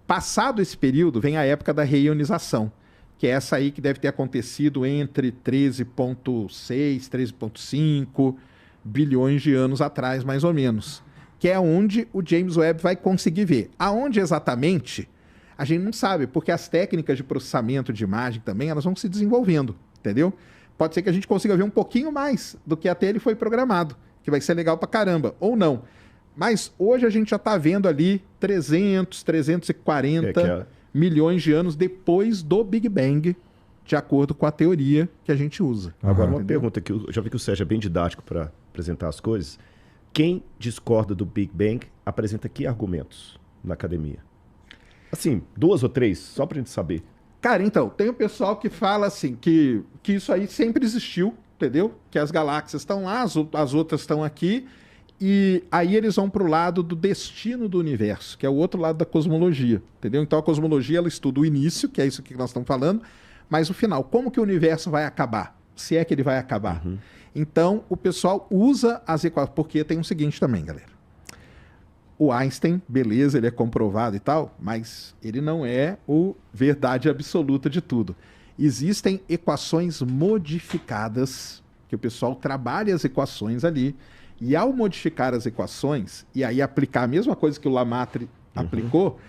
Passado esse período, vem a época da reionização, que é essa aí que deve ter acontecido entre 13,6, 13,5 bilhões de anos atrás, mais ou menos. Que é onde o James Webb vai conseguir ver. Aonde exatamente... A gente não sabe, porque as técnicas de processamento de imagem também, elas vão se desenvolvendo, entendeu? Pode ser que a gente consiga ver um pouquinho mais do que até ele foi programado, que vai ser legal pra caramba, ou não. Mas hoje a gente já tá vendo ali 340 milhões de anos depois do Big Bang, de acordo com a teoria que a gente usa. Agora, uma pergunta que eu já vi que o Sérgio é bem didático para apresentar as coisas. Quem discorda do Big Bang apresenta que argumentos na academia? Assim, 2 ou 3, só pra gente saber. Cara, então, tem o pessoal que fala assim, que isso aí sempre existiu, entendeu? Que as galáxias estão lá, as outras estão aqui, e aí eles vão pro lado do destino do universo, que é o outro lado da cosmologia, entendeu? Então a cosmologia, ela estuda o início, que é isso que nós estamos falando, mas o final, como que o universo vai acabar? Se é que ele vai acabar. Então, o pessoal usa as equações, porque tem o seguinte também, galera. O Einstein, beleza, ele é comprovado e tal, mas ele não é o verdade absoluta de tudo. Existem equações modificadas, que o pessoal trabalha as equações ali, e ao modificar as equações, e aí aplicar a mesma coisa que o Lamarck aplicou,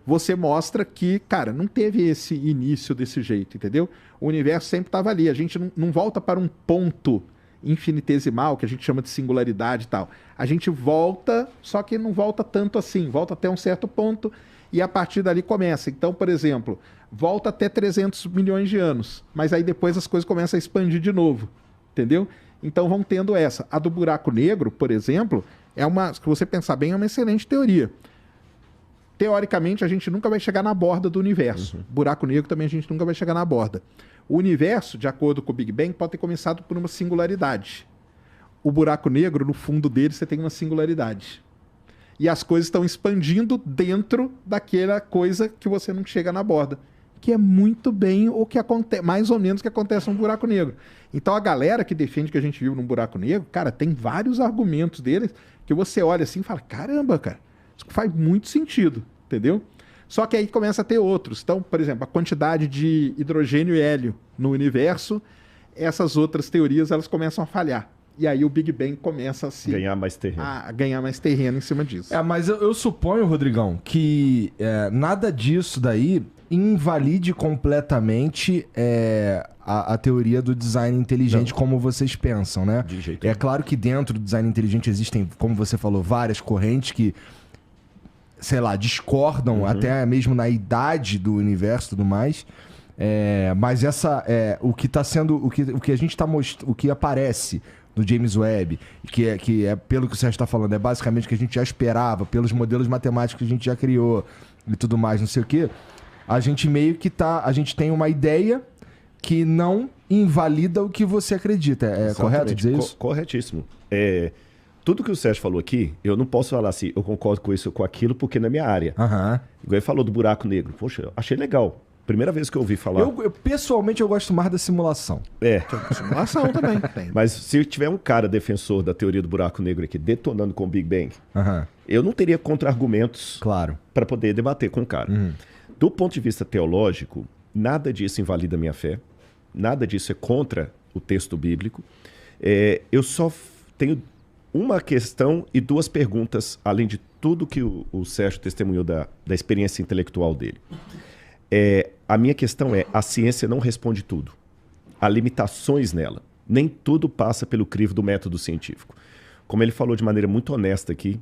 você mostra que, cara, não teve esse início desse jeito, entendeu? O universo sempre estava ali, a gente não volta para um ponto infinitesimal, que a gente chama de singularidade e tal. A gente volta, só que não volta tanto assim, volta até um certo ponto e a partir dali começa. Então, por exemplo, volta até 300 milhões de anos, mas aí depois as coisas começam a expandir de novo, entendeu? Então vão tendo essa. A do buraco negro, por exemplo, se você pensar bem, é uma excelente teoria. Teoricamente, a gente nunca vai chegar na borda do universo. Buraco negro também a gente nunca vai chegar na borda. O universo, de acordo com o Big Bang, pode ter começado por uma singularidade. O buraco negro, no fundo dele, você tem uma singularidade. E as coisas estão expandindo dentro daquela coisa que você não chega na borda. que é muito bem o que acontece, mais ou menos o que acontece num buraco negro. Então a galera que defende que a gente vive num buraco negro, cara, tem vários argumentos deles que você olha assim e fala, caramba, cara, isso faz muito sentido, entendeu? Só que aí começa a ter outros. Então, por exemplo, a quantidade de hidrogênio e hélio no universo, essas outras teorias elas começam a falhar. E aí o Big Bang começa a ganhar mais terreno em cima disso. Mas eu suponho, Rodrigão, que nada disso daí invalide completamente a teoria do design inteligente como vocês pensam, né? De jeito É claro que dentro do design inteligente existem, como você falou, várias correntes que, sei lá, discordam até mesmo na idade do universo e tudo mais. Mas o que está sendo, o que a gente está mostrando, o que aparece no James Webb, que é pelo que o Sérgio está falando, é basicamente o que a gente já esperava, pelos modelos matemáticos que a gente já criou e tudo mais, não sei o quê. A gente meio que a gente tem uma ideia que não invalida o que você acredita. É correto dizer isso? Corretíssimo. Tudo que o Sérgio falou aqui, eu não posso falar assim, eu concordo com isso ou com aquilo, porque não é minha área. Igual ele falou do buraco negro. Poxa, eu achei legal. Primeira vez que eu ouvi falar. Pessoalmente, eu gosto mais da simulação. Simulação também. Mas se tiver um cara defensor da teoria do buraco negro aqui, detonando com o Big Bang, eu não teria contra-argumentos para poder debater com o cara. Do ponto de vista teológico, nada disso invalida a minha fé. Nada disso é contra o texto bíblico. Eu só tenho uma questão e duas perguntas, além de tudo que o Sérgio testemunhou da experiência intelectual dele. A minha questão a ciência não responde tudo. Há limitações nela. Nem tudo passa pelo crivo do método científico. Como ele falou de maneira muito honesta aqui,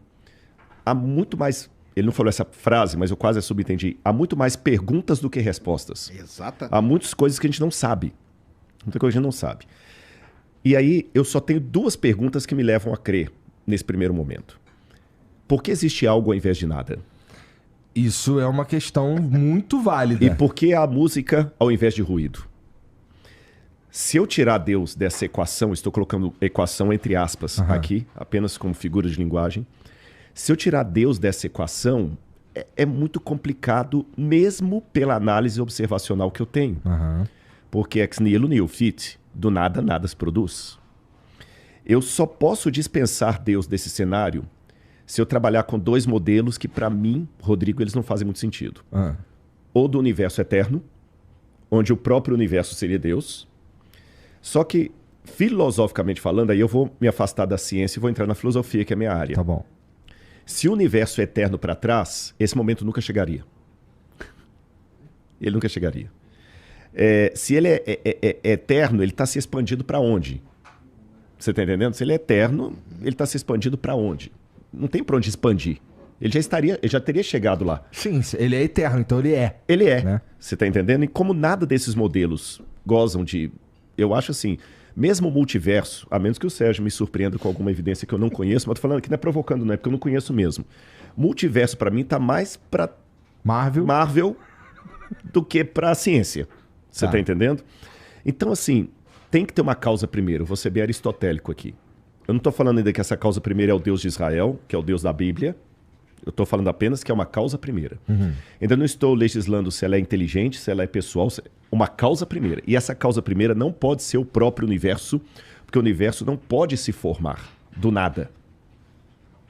há muito mais... Ele não falou essa frase, mas eu quase a subentendi. Há muito mais perguntas do que respostas. Exatamente. Há muitas coisas que a gente não sabe. Muita coisa que a gente não sabe. E aí, eu só tenho duas perguntas que me levam a crer nesse primeiro momento. Por que existe algo ao invés de nada? Isso é uma questão muito válida. E por que há música ao invés de ruído? Se eu tirar Deus dessa equação, estou colocando equação entre aspas aqui, apenas como figura de linguagem. Se eu tirar Deus dessa equação, é muito complicado, mesmo pela análise observacional que eu tenho. Porque ex nihilo nihil fit, do nada nada se produz. Eu só posso dispensar Deus desse cenário se eu trabalhar com dois modelos que, para mim, Rodrigo, eles não fazem muito sentido. Ou do universo eterno, onde o próprio universo seria Deus. Só que, filosoficamente falando, aí eu vou me afastar da ciência e vou entrar na filosofia, que é a minha área. Tá bom. Se o universo é eterno para trás, esse momento nunca chegaria. Ele nunca chegaria. Se ele é eterno, ele está se expandindo para onde? Você está entendendo? Se ele é eterno, ele está se expandindo para onde? Não tem para onde expandir. Ele já teria chegado lá. Sim, ele é eterno, então ele é. Ele é. Né? Você está entendendo? E como nada desses modelos gozam de... Eu acho assim, mesmo o multiverso, a menos que o Sérgio me surpreenda com alguma evidência que eu não conheço, mas tô falando aqui não é provocando, não é porque eu não conheço mesmo. Multiverso, para mim, tá mais para Marvel do que para a ciência. Você tá entendendo? Então, assim, tem que ter uma causa primeiro. Vou ser bem aristotélico aqui. Eu não estou falando ainda que essa causa primeira é o Deus de Israel, que é o Deus da Bíblia. Eu estou falando apenas que é uma causa primeira. Ainda não estou legislando se ela é inteligente, se ela é pessoal. Uma causa primeira. E essa causa primeira não pode ser o próprio universo, porque o universo não pode se formar do nada.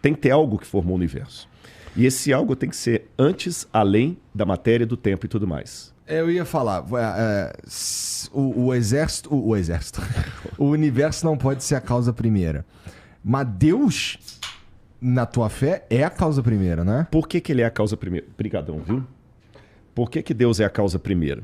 Tem que ter algo que formou o universo. E esse algo tem que ser antes, além da matéria, do tempo e tudo mais. Eu ia falar, o exército, o universo não pode ser a causa primeira. Mas Deus, na tua fé, é a causa primeira, né? Por que ele é a causa primeira? Obrigadão, viu? Por que Deus é a causa primeira?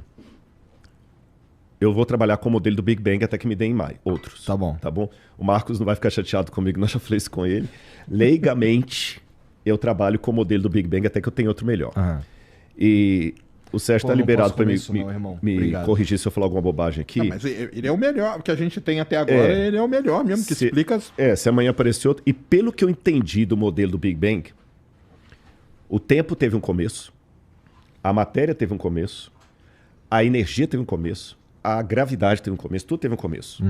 Eu vou trabalhar com o modelo do Big Bang até que me deem mais outros. Tá bom. Tá bom? O Marcos não vai ficar chateado comigo, nós já falei isso com ele. Leigamente, eu trabalho com o modelo do Big Bang até que eu tenha outro melhor. E... O Sérgio está liberado para me corrigir se eu falar alguma bobagem aqui. Não, mas ele é o melhor. O que a gente tem até agora, ele é o melhor mesmo, que explica... Se amanhã aparecer outro... E pelo que eu entendi do modelo do Big Bang, o tempo teve um começo, a matéria teve um começo, a energia teve um começo, a gravidade teve um começo, tudo teve um começo.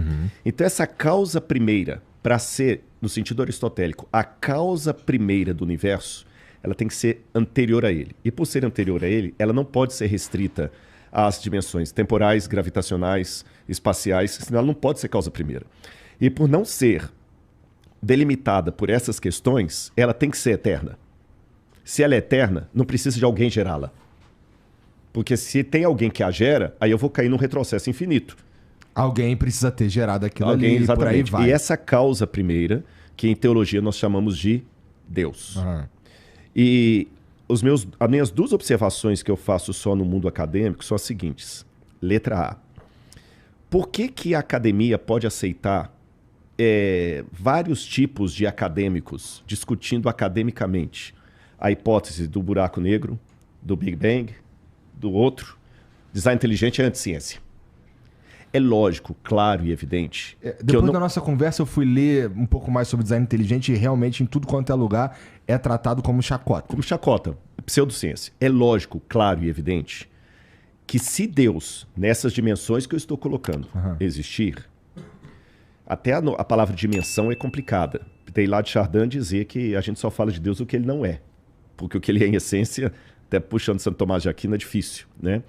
Então essa causa primeira, para ser, no sentido aristotélico, a causa primeira do universo, ela tem que ser anterior a ele. E por ser anterior a ele, ela não pode ser restrita as dimensões temporais, gravitacionais, espaciais, senão ela não pode ser causa primeira. E por não ser delimitada por essas questões, ela tem que ser eterna. Se ela é eterna, não precisa de alguém gerá-la. Porque se tem alguém que a gera, aí eu vou cair num retrocesso infinito. Alguém precisa ter gerado aquilo Alguém, ali, por aí exatamente. vai. E essa causa primeira, que em teologia nós chamamos de Deus. E as minhas duas observações que eu faço só no mundo acadêmico são as seguintes. Letra A. Por que a academia pode aceitar vários tipos de acadêmicos discutindo academicamente a hipótese do buraco negro, do Big Bang, do outro? Design inteligente é anticiência. É lógico, claro e evidente. Depois da nossa conversa, eu fui ler um pouco mais sobre design inteligente e realmente em tudo quanto é lugar é tratado como chacota. Como chacota, pseudociência. É lógico, claro e evidente que se Deus, nessas dimensões que eu estou colocando, existir, até a palavra dimensão é complicada. Teilhard de Chardin dizia que a gente só fala de Deus o que ele não é. Porque o que ele é em essência, até puxando Santo Tomás de Aquino, é difícil, né?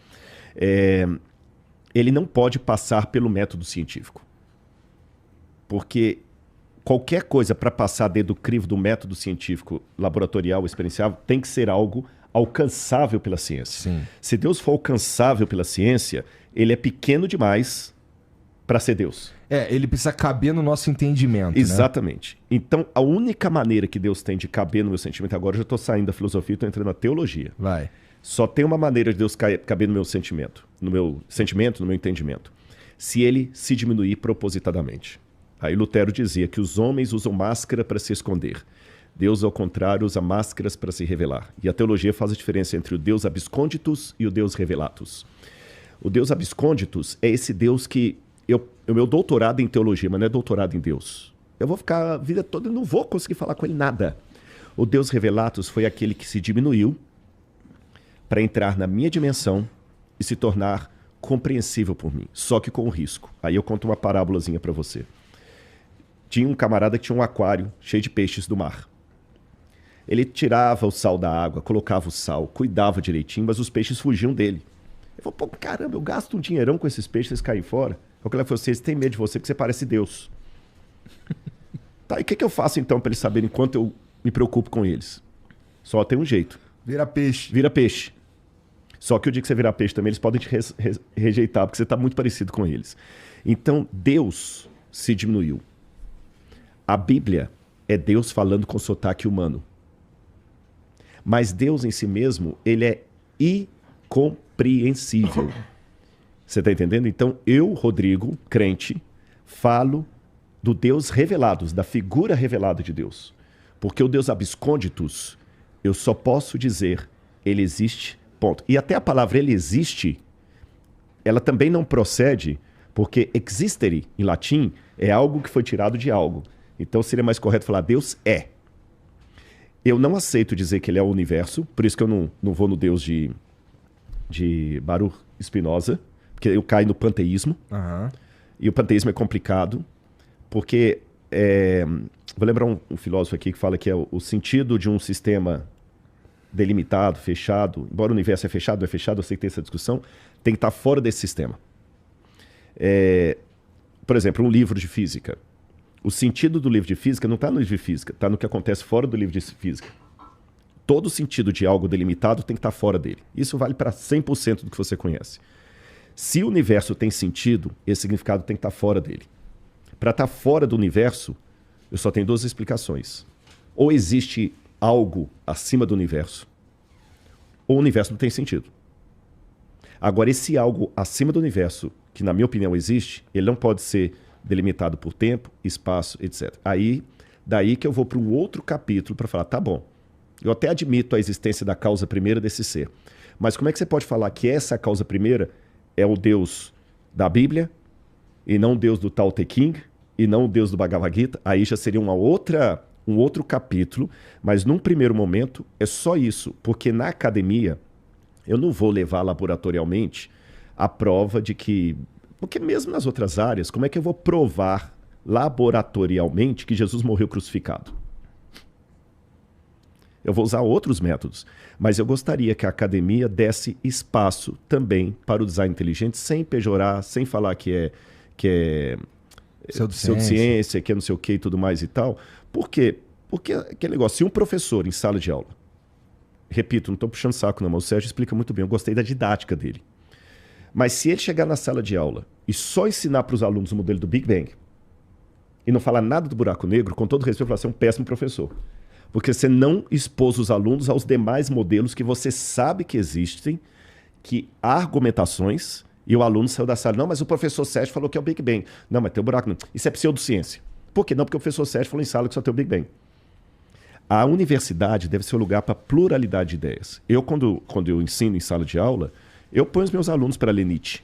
Ele não pode passar pelo método científico. Porque qualquer coisa para passar dentro do crivo do método científico, laboratorial, experiencial, tem que ser algo alcançável pela ciência. Sim. Se Deus for alcançável pela ciência, ele é pequeno demais para ser Deus. Ele precisa caber no nosso entendimento. Exatamente. Né? Então, a única maneira que Deus tem de caber no meu sentimento, agora eu já estou saindo da filosofia e estou entrando na teologia. Vai. Só tem uma maneira de Deus caber no meu sentimento, no meu entendimento, se ele se diminuir propositadamente. Aí Lutero dizia que os homens usam máscara para se esconder. Deus, ao contrário, usa máscaras para se revelar. E a teologia faz a diferença entre o Deus absconditus e o Deus revelatus. O Deus absconditus é esse Deus que... O meu doutorado em teologia, mas não é doutorado em Deus. Eu vou ficar a vida toda e não vou conseguir falar com ele nada. O Deus revelatus foi aquele que se diminuiu para entrar na minha dimensão e se tornar compreensível por mim, só que com um risco. Aí eu conto uma parábolazinha para você. Tinha um camarada que tinha um aquário cheio de peixes do mar. Ele tirava o sal da água, colocava o sal, cuidava direitinho, mas os peixes fugiam dele. Ele falou, pô, caramba, eu gasto um dinheirão com esses peixes, eles caem fora. O que ele falou, vocês têm medo de você porque você parece Deus. Tá, e o que eu faço então para eles saberem quanto eu me preocupo com eles? Só tem um jeito. Vira peixe. Vira peixe. Só que o dia que você virar peixe também, eles podem te rejeitar, porque você está muito parecido com eles. Então, Deus se diminuiu. A Bíblia é Deus falando com sotaque humano. Mas Deus em si mesmo, ele é incompreensível. Você está entendendo? Então, eu, Rodrigo, crente, falo do Deus revelado, da figura revelada de Deus. Porque o Deus absconditus, eu só posso dizer, ele existe, ponto. E até a palavra ele existe, ela também não procede, porque existere, em latim, é algo que foi tirado de algo. Então seria mais correto falar Deus é. Eu não aceito dizer que ele é o universo, por isso que eu não vou no Deus de Baruch Spinoza, porque eu caio no panteísmo. E o panteísmo é complicado, porque... vou lembrar um filósofo aqui que fala que é o sentido de um sistema delimitado, fechado, embora o universo é fechado, não é fechado, eu sei que tem essa discussão, tem que estar fora desse sistema. Por exemplo, um livro de física. O sentido do livro de física não está no livro de física, está no que acontece fora do livro de física. Todo o sentido de algo delimitado tem que estar fora dele. Isso vale para 100% do que você conhece. Se o universo tem sentido, esse significado tem que estar fora dele. Para estar fora do universo, eu só tenho duas explicações. Ou existe algo acima do universo, ou o universo não tem sentido. Agora, esse algo acima do universo, que na minha opinião existe, ele não pode ser delimitado por tempo, espaço, etc. Daí que eu vou para um outro capítulo para falar, tá bom, eu até admito a existência da causa primeira desse ser, mas como é que você pode falar que essa causa primeira é o Deus da Bíblia, e não o Deus do Tao Te Ching, e não o Deus do Bhagavad Gita? Aí já seria um outro capítulo, mas num primeiro momento é só isso, porque na academia eu não vou levar laboratorialmente a prova de que... Porque mesmo nas outras áreas, como é que eu vou provar laboratorialmente que Jesus morreu crucificado? Eu vou usar outros métodos. Mas eu gostaria que a academia desse espaço também para o design inteligente, sem pejorar, sem falar que é pseudociência, que é não sei o que e tudo mais e tal. Por quê? Porque aquele negócio, se um professor em sala de aula, repito, não estou puxando saco não, mas o Sérgio explica muito bem, eu gostei da didática dele. Mas se ele chegar na sala de aula e só ensinar para os alunos o modelo do Big Bang e não falar nada do buraco negro, com todo respeito, eu vou falar, você é um péssimo professor. Porque você não expôs os alunos aos demais modelos que você sabe que existem, que há argumentações, e o aluno saiu da sala. Não, mas o professor Sérgio falou que é o Big Bang. Não, mas tem o buraco. Não. Isso é pseudociência. Por quê? Não, porque o professor Sérgio falou em sala que só tem o Big Bang. A universidade deve ser um lugar para pluralidade de ideias. Eu, quando eu ensino em sala de aula, eu ponho os meus alunos para ler Nietzsche.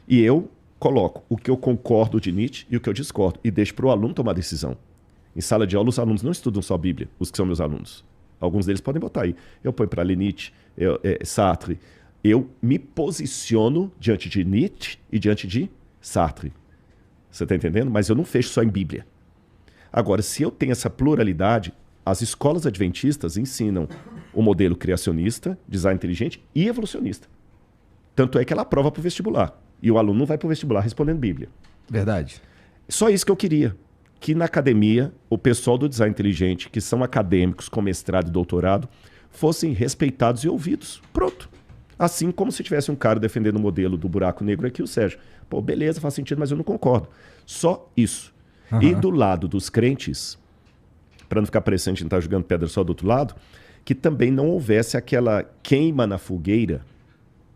E eu coloco o que eu concordo de Nietzsche e o que eu discordo. E deixo para o aluno tomar decisão. Em sala de aula, os alunos não estudam só a Bíblia, os que são meus alunos. Alguns deles podem botar aí. Eu ponho para ler Nietzsche, Sartre. Eu me posiciono diante de Nietzsche e diante de Sartre. Você está entendendo? Mas eu não fecho só em Bíblia. Agora, se eu tenho essa pluralidade, as escolas adventistas ensinam o modelo criacionista, design inteligente e evolucionista. Tanto é que ela aprova para o vestibular. E o aluno não vai para o vestibular respondendo Bíblia. Verdade. Só isso que eu queria. Que na academia, o pessoal do design inteligente, que são acadêmicos com mestrado e doutorado, fossem respeitados e ouvidos. Pronto. Assim como se tivesse um cara defendendo o modelo do buraco negro aqui, o Sérgio. Pô, beleza, faz sentido, mas eu não concordo. Só isso. Uhum. E do lado dos crentes, para não ficar parecendo que a gente está jogando pedra só do outro lado, que também não houvesse aquela queima na fogueira.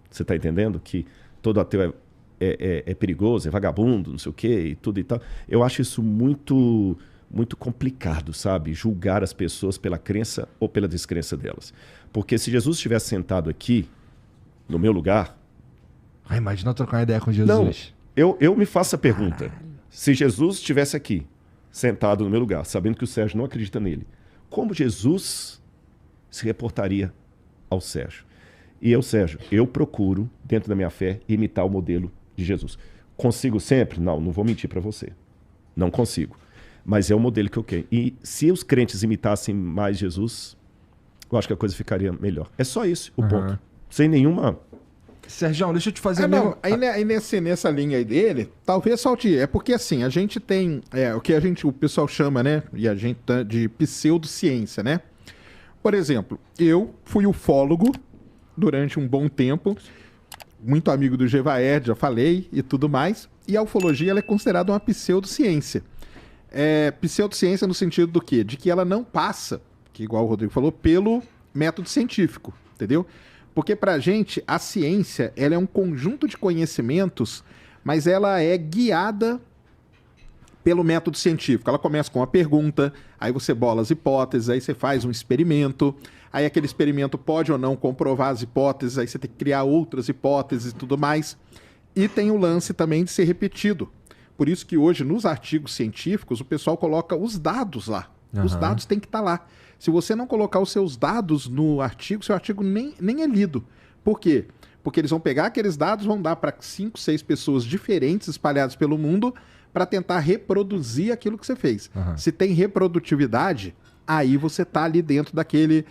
Você está entendendo? Que todo ateu é perigoso, é vagabundo, não sei o quê, e tudo e tal. Eu acho isso muito, muito complicado, sabe? Julgar as pessoas pela crença ou pela descrença delas. Porque se Jesus estivesse sentado aqui, no meu lugar... Imagina eu trocar uma ideia com Jesus. Não, eu me faço a pergunta. Caralho. Se Jesus estivesse aqui, sentado no meu lugar, sabendo que o Sérgio não acredita nele, como Jesus se reportaria ao Sérgio? E eu, Sérgio, eu procuro, dentro da minha fé, imitar o modelo de Jesus. Consigo sempre? Não vou mentir para você. Não consigo. Mas é o modelo que eu quero. E se os crentes imitassem mais Jesus, eu acho que a coisa ficaria melhor. É só isso o ponto. Sem nenhuma... Sérgio, deixa eu te fazer... Aí nessa linha aí dele, talvez salte... É porque assim, a gente tem o pessoal chama, né? E a gente tá de pseudociência, né? Por exemplo, eu fui ufólogo durante um bom tempo, muito amigo do Gevaerd, já falei, e tudo mais. E a ufologia ela é considerada uma pseudociência. Pseudociência no sentido do quê? De que ela não passa, que igual o Rodrigo falou, pelo método científico, entendeu? Porque pra gente, a ciência, ela é um conjunto de conhecimentos, mas ela é guiada pelo método científico. Ela começa com uma pergunta, aí você bola as hipóteses, aí você faz um experimento, aí aquele experimento pode ou não comprovar as hipóteses, aí você tem que criar outras hipóteses e tudo mais. E tem o lance também de ser repetido. Por isso que hoje, nos artigos científicos, o pessoal coloca os dados lá. Os dados têm que estar lá. Se você não colocar os seus dados no artigo, seu artigo nem é lido. Por quê? Porque eles vão pegar aqueles dados, vão dar para 5, 6 pessoas diferentes espalhadas pelo mundo para tentar reproduzir aquilo que você fez. Se tem reprodutividade, aí você está ali dentro daquele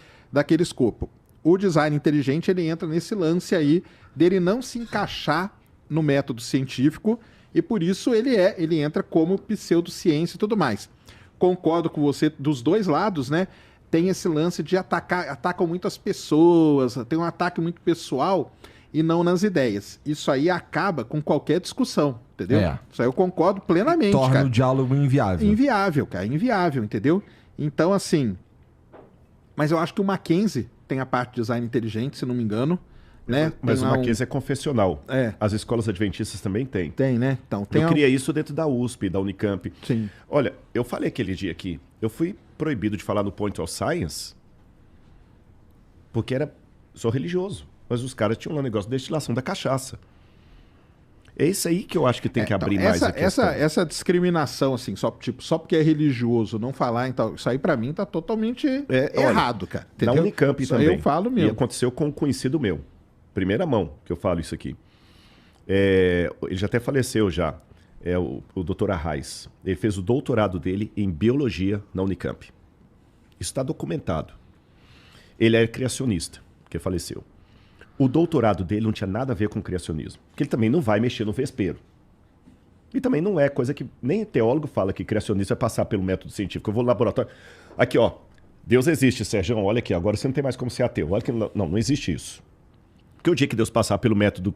escopo. O design inteligente, ele entra nesse lance aí dele não se encaixar no método científico e por isso ele entra como pseudociência e tudo mais. Concordo com você dos dois lados, né? Tem esse lance de atacam muito as pessoas, tem um ataque muito pessoal e não nas ideias. Isso aí acaba com qualquer discussão, entendeu? Isso aí eu concordo plenamente, torna o diálogo inviável. Inviável, cara, inviável, entendeu? Então, assim... Mas eu acho que o Mackenzie tem a parte de design inteligente, se não me engano, né? Mas o Mackenzie é confessional. As escolas adventistas também têm. Tem, né? Então, eu queria isso dentro da USP, da Unicamp. Sim. Olha, eu falei aquele dia aqui, eu fui proibido de falar no Point of Science porque sou religioso. Mas os caras tinham um negócio de destilação da cachaça. É isso aí que eu acho que tem que abrir mais a questão. Essa discriminação, assim, só porque é religioso não falar, então, isso aí pra mim tá totalmente errado, cara. Entendeu? Na Unicamp isso também. Eu falo mesmo. E aconteceu com um conhecido meu. Primeira mão que eu falo isso aqui. Ele já até faleceu já. O Dr. Arraes. Ele fez o doutorado dele em biologia na Unicamp. Isso está documentado. Ele era criacionista, porque faleceu. O doutorado dele não tinha nada a ver com criacionismo, porque ele também não vai mexer no vespeiro. E também não é coisa que nem teólogo fala que criacionismo é passar pelo método científico. Eu vou no laboratório. Aqui, ó. Deus existe, Sérgio. Olha aqui, agora você não tem mais como ser ateu. Olha que não existe isso. Porque o dia que Deus passar pelo método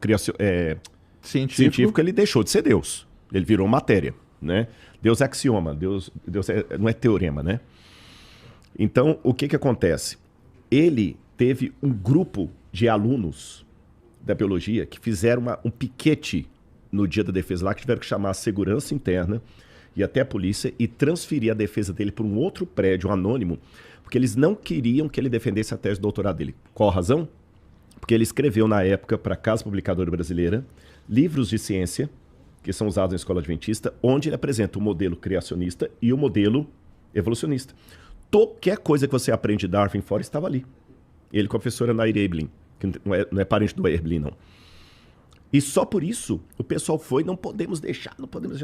científico, ele deixou de ser Deus. Ele virou matéria, né? Deus é axioma, Deus não é teorema, né? Então, o que acontece? Ele teve um grupo de alunos da biologia que fizeram um piquete no dia da defesa lá, que tiveram que chamar a segurança interna e até a polícia e transferir a defesa dele para um outro prédio anônimo, porque eles não queriam que ele defendesse a tese de doutorado dele. Qual a razão? Porque ele escreveu na época para a Casa Publicadora Brasileira livros de ciência, que são usados na escola adventista, onde ele apresenta o modelo criacionista e o modelo evolucionista. Qualquer coisa que você aprende de Darwin fora estava ali. Ele com a professora Nair Eblin, que não é parente do Eblin, não. E só por isso o pessoal foi, não podemos deixar.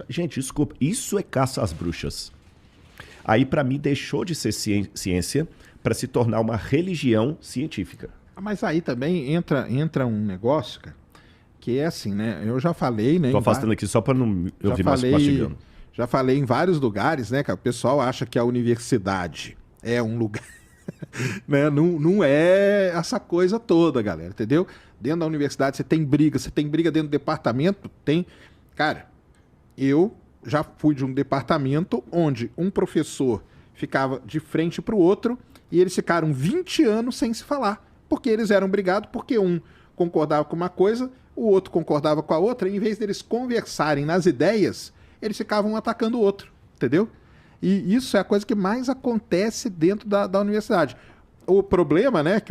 Gente, desculpa, isso é caça às bruxas. Aí, para mim, deixou de ser ciência para se tornar uma religião científica. Mas aí também entra um negócio, cara, que é assim, né? Eu já falei, né? Tô afastando aqui só para não eu ouvir mais mastigando. Já falei em vários lugares, né, cara? O pessoal acha que a universidade é um lugar... né? Não é essa coisa toda, galera, entendeu? Dentro da universidade você tem briga dentro do departamento, tem... Cara, eu já fui de um departamento onde um professor ficava de frente para o outro e eles ficaram 20 anos sem se falar, porque eles eram brigados, porque um concordava com uma coisa, o outro concordava com a outra, e em vez deles conversarem nas ideias, eles ficavam atacando o outro, entendeu? E isso é a coisa que mais acontece dentro da universidade. O problema, né,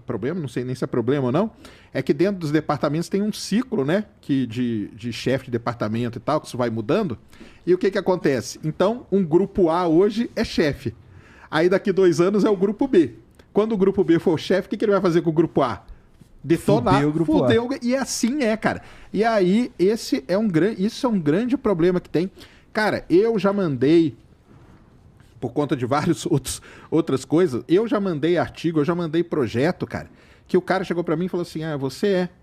problema, não sei nem se é problema ou não, é que dentro dos departamentos tem um ciclo, né, de chefe de departamento e tal, que isso vai mudando. E o que acontece? Então, um grupo A hoje é chefe. Aí daqui 2 anos é o grupo B. Quando o grupo B for o chefe, o que ele vai fazer com o grupo A? Detonar, fuder o grupo A. E assim é, cara. E aí, isso é um grande problema que tem. Cara, eu já mandei, por conta de várias outras coisas, eu já mandei artigo, eu já mandei projeto, cara, que o cara chegou pra mim e falou assim,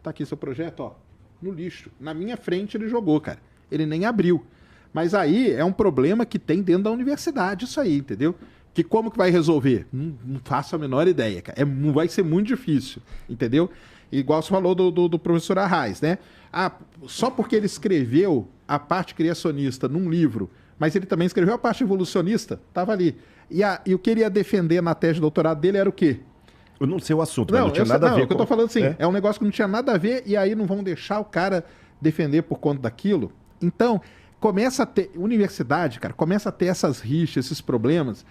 tá aqui seu projeto, ó, no lixo. Na minha frente ele jogou, cara. Ele nem abriu. Mas aí é um problema que tem dentro da universidade, isso aí, entendeu? Que como que vai resolver? Não faço a menor ideia, cara. Vai ser muito difícil, entendeu? Igual você falou do professor Arraes, né? Só porque ele escreveu a parte criacionista num livro, mas ele também escreveu a parte evolucionista, estava ali. E o que ele ia defender na tese de doutorado dele era o quê? Eu não sei o assunto, mas não tinha nada a ver com... o que eu tô falando assim, é um negócio que não tinha nada a ver, e aí não vão deixar o cara defender por conta daquilo. Então, começa a ter... Universidade, cara, começa a ter essas rixas, esses problemas,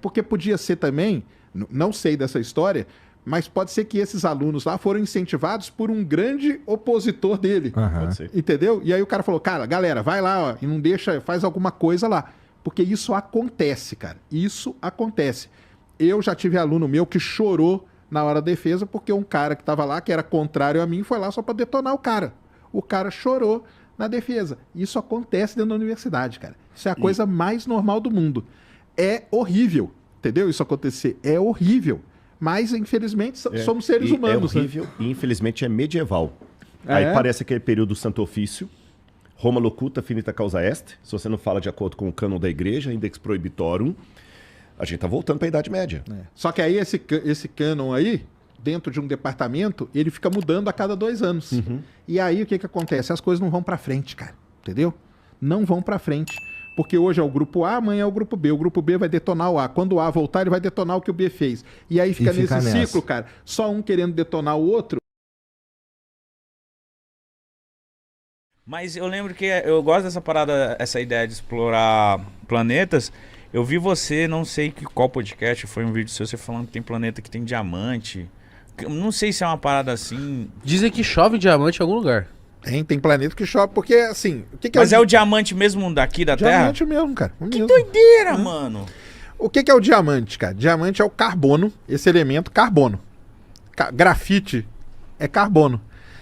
porque podia ser também, não sei dessa história, mas pode ser que esses alunos lá foram incentivados por um grande opositor dele. Pode ser. Entendeu? E aí o cara falou, cara, galera, vai lá, ó, e não deixa, faz alguma coisa lá. Porque isso acontece, cara. Isso acontece. Eu já tive aluno meu que chorou na hora da defesa porque um cara que estava lá, que era contrário a mim, foi lá só para detonar o cara. O cara chorou na defesa. Isso acontece dentro da universidade, cara. Isso é a coisa mais normal do mundo. É horrível, entendeu? Isso acontecer. É horrível. Mas, infelizmente, somos seres humanos. É horrível, né? E infelizmente é medieval. É? Aí parece aquele período do Santo Ofício. Roma locuta finita causa est. Se você não fala de acordo com o cânon da igreja, index prohibitorum. A gente tá voltando para a Idade Média. Só que aí esse cânon aí, dentro de um departamento, ele fica mudando a cada 2 anos. Uhum. E aí o que acontece? As coisas não vão para frente, cara. Entendeu? Não vão para frente. Porque hoje é o grupo A, amanhã é o grupo B. O grupo B vai detonar o A. Quando o A voltar, ele vai detonar o que o B fez. E aí fica nesse ciclo, cara. Só um querendo detonar o outro. Mas eu lembro que eu gosto dessa parada, essa ideia de explorar planetas. Eu vi você, não sei qual podcast, foi um vídeo seu, você falando que tem planeta que tem diamante. Não sei se é uma parada assim... Dizem que chove diamante em algum lugar. Tem planeta que chove, porque assim... Mas é o diamante mesmo daqui da Terra? Diamante mesmo, cara. Que doideira, mano. O que é o diamante, cara? Diamante é o carbono, esse elemento carbono. Grafite é carbono.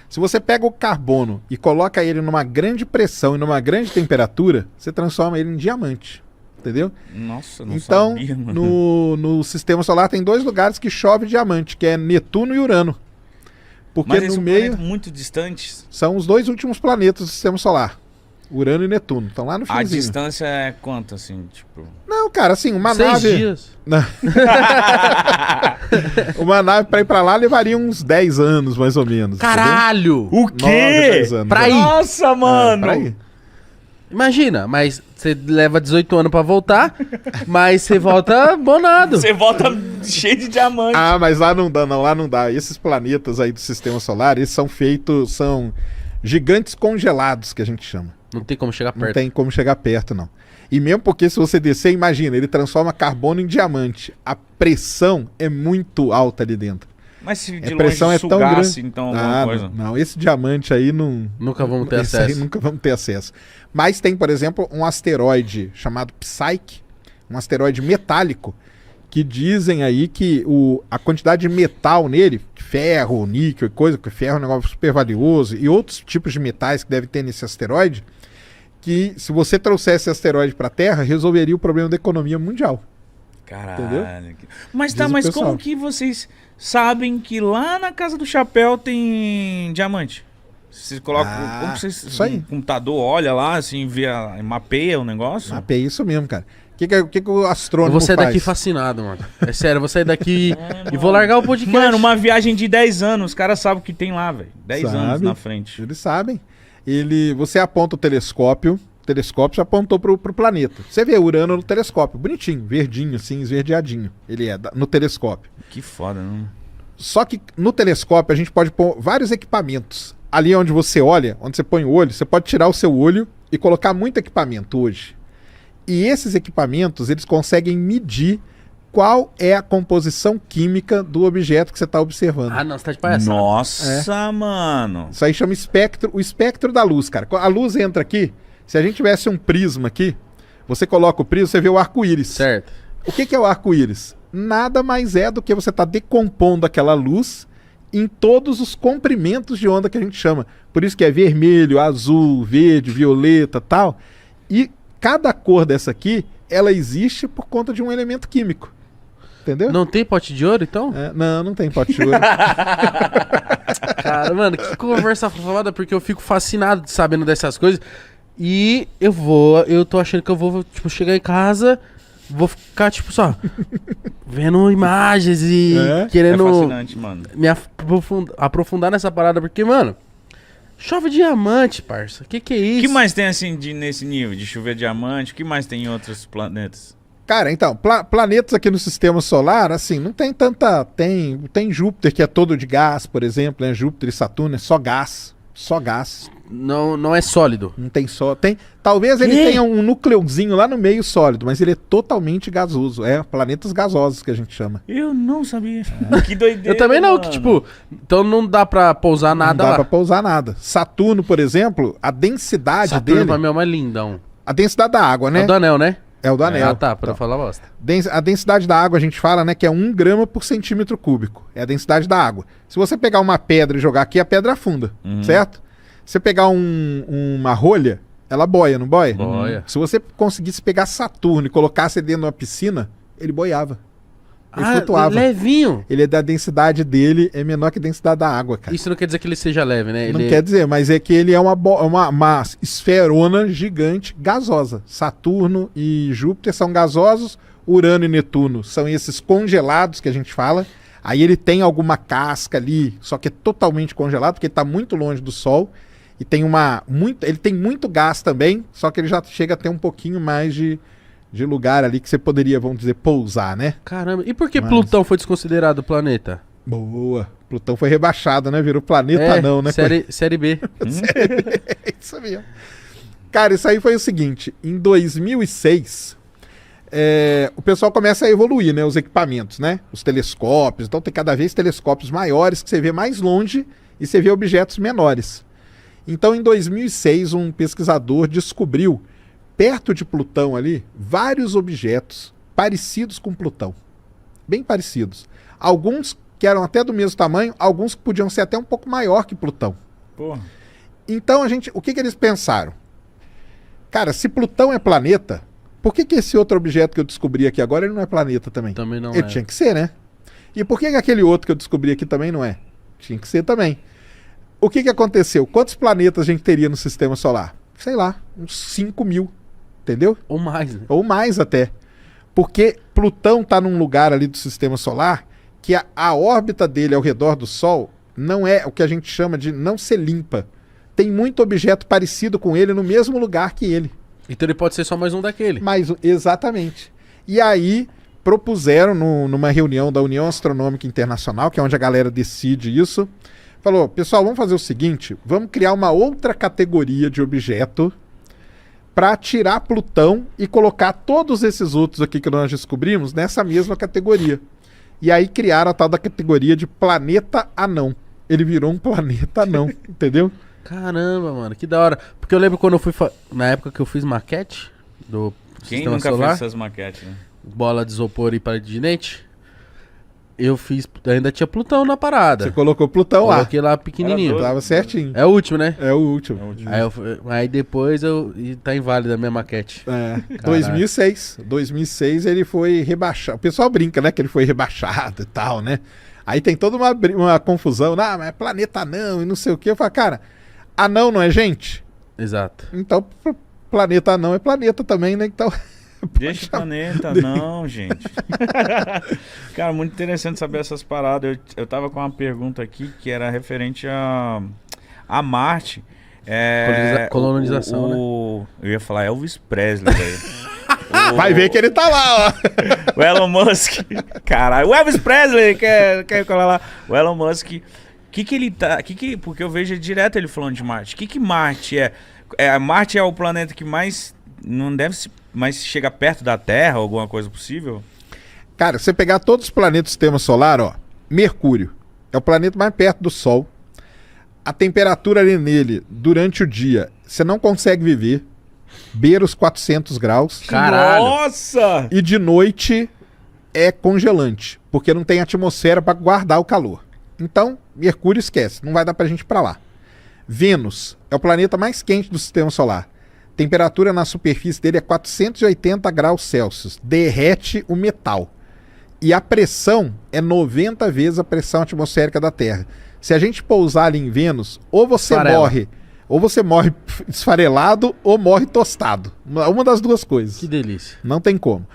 Se você pega o carbono e coloca ele numa grande pressão e numa grande temperatura, você transforma ele em diamante. entendeu? Nossa, não Então, sabia, mano. no sistema solar tem 2 lugares que chove diamante, que é Netuno e Urano. Porque Mas no eles são meio planetas muito distantes. são os 2 últimos planetas do sistema solar. Urano e Netuno. Estão lá no A finzinho. distância é quanto, assim, tipo... Não, cara, assim, uma 6 nave... dias. Uma nave pra ir pra lá levaria uns 10 anos, mais ou menos. Caralho! O entendeu? 9, 10 anos. Pra ir. Nossa, mano! Pra ir. Imagina, mas você leva 18 anos pra voltar, mas você volta bonado. Você volta cheio de diamante. Ah, mas lá não dá, não. Lá não dá. Esses planetas aí do sistema solar, eles são feitos... São gigantes congelados, que a gente chama. Não tem como chegar Não perto. tem como chegar perto, não. E mesmo porque se você descer, imagina, ele transforma carbono em diamante. A pressão é muito alta ali dentro. Mas se de A pressão longe é tão sugasse, grande. então, alguma coisa... Não, esse diamante aí não... Nunca vamos ter esse aí acesso. nunca vamos ter acesso. Mas tem, por exemplo, um asteroide chamado Psyche, um asteroide metálico, que dizem aí que a quantidade de metal nele, ferro, níquel e coisa, porque ferro é um negócio super valioso, e outros tipos de metais que deve ter nesse asteroide, que se você trouxesse esse asteroide para a Terra, resolveria o problema da economia mundial. Caralho. Entendeu? Mas Diz tá, o mas pessoal. como que vocês sabem que lá na Casa do Chapéu tem diamante? Vocês colocam... Ah, como que vocês... isso aí. Um computador olha lá, assim, mapeia o negócio? É isso mesmo, cara. O que o Eu astrônomo vou sair faz? daqui fascinado, mano. É sério, eu vou sair daqui e vou largar o podcast. Mano, uma viagem de 10 anos, os caras sabem o que tem lá, velho. 10 anos Sabe. na frente. Eles sabem. Você aponta o telescópio já apontou pro planeta. Você vê Urano no telescópio, bonitinho, verdinho, assim, esverdeadinho. Ele é no telescópio. Que foda, não? Só que no telescópio a gente pode pôr vários equipamentos. Ali onde você olha, onde você põe o olho, você pode tirar o seu olho e colocar muito equipamento hoje. E esses equipamentos, eles conseguem medir qual é a composição química do objeto que você está observando. Ah, não, você tá de palhaçada. Nossa, mano. Isso aí chama o espectro da luz, cara. A luz entra aqui, se a gente tivesse um prisma aqui, você coloca o prisma, você vê o arco-íris. Certo. O que é o arco-íris? Nada mais é do que você está decompondo aquela luz em todos os comprimentos de onda que a gente chama. Por isso que é vermelho, azul, verde, violeta, tal. E cada cor dessa aqui, ela existe por conta de um elemento químico. Entendeu? Não tem pote de ouro, então? Não tem pote de ouro. Cara, mano, que conversa foda, porque eu fico fascinado sabendo dessas coisas. E eu tô achando que eu vou, tipo, chegar em casa, vou ficar, tipo, só vendo imagens e É querendo fascinante, mano. me aprofundar nessa parada, porque, mano, chove diamante, parça. Que é O isso? que mais tem, assim, nesse nível de chover diamante? O que mais tem em outros planetas? Cara, então, planetas aqui no sistema solar, assim, não tem tanta... Tem Júpiter, que é todo de gás, por exemplo, né? Júpiter e Saturno é só gás. Só gás. Não é sólido. Não tem só. Talvez ele tenha um núcleozinho lá no meio sólido, mas ele é totalmente gasoso. É planetas gasosos que a gente chama. Eu não sabia. Que doideira. Eu também não, mano. que tipo, então não dá pra pousar nada Não dá lá. pra pousar nada. Saturno, por exemplo, a densidade Saturno dele. pra mim é o mais lindão. A densidade da água, né? É o do anel, né? É o do anel. Ah, tá, pra Então, falar bosta. a densidade da água a gente fala, né, que é 1 grama por centímetro cúbico. É a densidade da água. Se você pegar uma pedra e jogar aqui, a pedra afunda, certo? Se você pegar uma rolha, ela boia, não boia? Boia. Se você conseguisse pegar Saturno e colocasse ele dentro de uma piscina, ele boiava. Ele flutuava. Levinho. Ele é da densidade dele, é menor que a densidade da água, cara. Isso não quer dizer que ele seja leve, né? Não Ele... quer dizer, mas é que ele é uma esferona gigante gasosa. Saturno e Júpiter são gasosos, Urano e Netuno são esses congelados que a gente fala. Aí ele tem alguma casca ali, só que é totalmente congelado, porque ele está muito longe do Sol. E tem ele tem muito gás também, só que ele já chega a ter um pouquinho mais de lugar ali que você poderia, vamos dizer, pousar, né? Caramba, e por que Mas- Plutão foi desconsiderado planeta? Boa. Plutão foi rebaixado, né? Virou planeta não, né? Série B. É isso mesmo. Cara, isso aí foi o seguinte. Em 2006, o pessoal começa a evoluir, né? Os equipamentos, né? Os telescópios. Então tem cada vez telescópios maiores que você vê mais longe e você vê objetos menores. Então, em 2006, um pesquisador descobriu, perto de Plutão ali, vários objetos parecidos com Plutão. Bem parecidos. Alguns que eram até do mesmo tamanho, alguns que podiam ser até um pouco maior que Plutão. Porra. Então, o que eles pensaram? Cara, se Plutão é planeta, por que esse outro objeto que eu descobri aqui agora, ele não é planeta também? Também não Ele é. tinha que ser, né? E por que aquele outro que eu descobri aqui também não é? Tinha que ser também. O que aconteceu? Quantos planetas a gente teria no sistema solar? Sei lá, uns 5 mil, entendeu? Ou mais, né? Ou mais até. Porque Plutão está num lugar ali do sistema solar que a órbita dele ao redor do Sol não é o que a gente chama de não ser limpa. Tem muito objeto parecido com ele no mesmo lugar que ele. Então ele pode ser só mais um daquele. Exatamente. E aí propuseram numa reunião da União Astronômica Internacional, que é onde a galera decide isso, falou, pessoal, vamos fazer o seguinte, vamos criar uma outra categoria de objeto para tirar Plutão e colocar todos esses outros aqui que nós descobrimos nessa mesma categoria. E aí criaram a tal da categoria de planeta anão. Ele virou um planeta anão, entendeu? Caramba, mano, que da hora. Porque eu lembro quando eu fui. Na época que eu fiz maquete do Quem sistema nunca solar, fez essas maquetes, né? bola de isopor e parede de dente, eu fiz. Ainda tinha Plutão na parada. Você colocou Plutão lá. Coloquei lá pequenininho. Tava certinho. É o último, né? É o último. Aí depois e tá inválida a minha maquete. É, 2006. 2006 ele foi rebaixado. O pessoal brinca, né? Que ele foi rebaixado e tal, né? Aí tem toda uma confusão. Ah, mas é planeta anão e não sei o quê. Eu falo, cara, anão não é gente? Exato. Então, planeta anão é planeta também, né? Então. Deixa o planeta, não, gente. Cara, muito interessante saber essas paradas. Eu tava com uma pergunta aqui que era referente a Marte. Colonização, né? Eu ia falar Elvis Presley, velho. Vai ver que ele tá lá, ó. O Elon Musk. Caralho, o Elvis Presley quer colar lá. O Elon Musk. Que ele tá. Porque eu vejo direto ele falando de Marte. Que Marte é? Marte é o planeta que mais. Não deve se. Mas chega perto da Terra, alguma coisa possível? Cara, se você pegar todos os planetas do sistema solar, ó, Mercúrio é o planeta mais perto do Sol. A temperatura ali nele, durante o dia, você não consegue viver. Beira os 400 graus. Caralho. Nossa! E de noite é congelante, porque não tem atmosfera para guardar o calor. Então, Mercúrio esquece, não vai dar pra gente ir pra lá. Vênus é o planeta mais quente do sistema solar. Temperatura na superfície dele é 480 graus Celsius. Derrete o metal. E a pressão é 90 vezes a pressão atmosférica da Terra. Se a gente pousar ali em Vênus, ou você morre esfarelado ou morre tostado. Uma das duas coisas. Que delícia. Não tem como.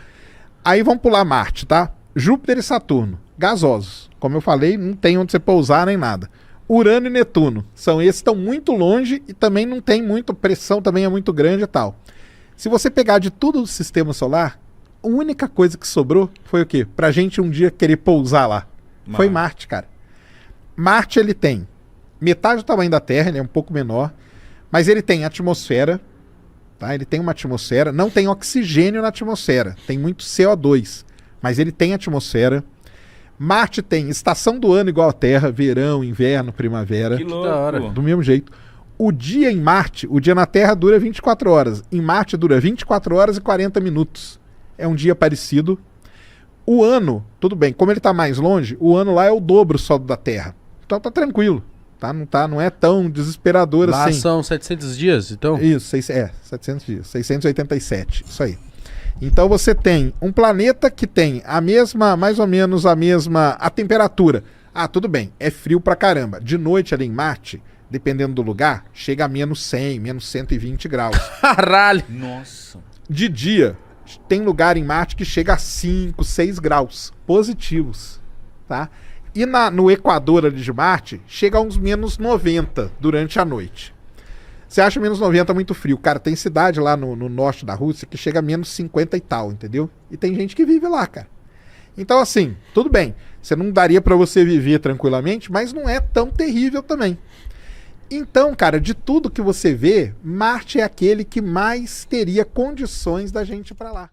Aí vamos pular Marte, tá? Júpiter e Saturno, gasosos. Como eu falei, não tem onde você pousar nem nada. Urano e Netuno, são esses que estão muito longe e também não tem muita pressão, também é muito grande e tal. Se você pegar de tudo do sistema solar, a única coisa que sobrou foi o quê? Pra gente um dia querer pousar lá. Foi Marte, cara. Marte, ele tem metade do tamanho da Terra, ele é um pouco menor, mas ele tem atmosfera, tá? Ele tem uma atmosfera, não tem oxigênio na atmosfera, tem muito CO2, mas ele tem atmosfera. Marte tem estação do ano igual a Terra, verão, inverno, primavera. Que louco. da hora. Do mesmo jeito. O dia em Marte, o dia na Terra dura 24 horas. Em Marte dura 24 horas e 40 minutos. É um dia parecido. O ano, tudo bem, como ele está mais longe, o ano lá é o dobro só do da Terra. Então tá tranquilo. Tá? Não é tão desesperador Lá assim. são 700 dias, então? Isso, 700 dias. 687, isso aí. Então você tem um planeta que tem mais ou menos a temperatura. Ah, tudo bem, é frio pra caramba. De noite ali em Marte, dependendo do lugar, chega a menos 100, menos 120 graus. Caralho! Nossa. De dia, tem lugar em Marte que chega a 5, 6 graus positivos, tá? E no Equador ali de Marte, chega a uns menos 90 durante a noite. Você acha menos 90 muito frio. Cara, tem cidade lá no norte da Rússia que chega a menos 50 e tal, entendeu? E tem gente que vive lá, cara. Então, assim, tudo bem. Você não daria pra você viver tranquilamente, mas não é tão terrível também. Então, cara, de tudo que você vê, Marte é aquele que mais teria condições da gente ir pra lá.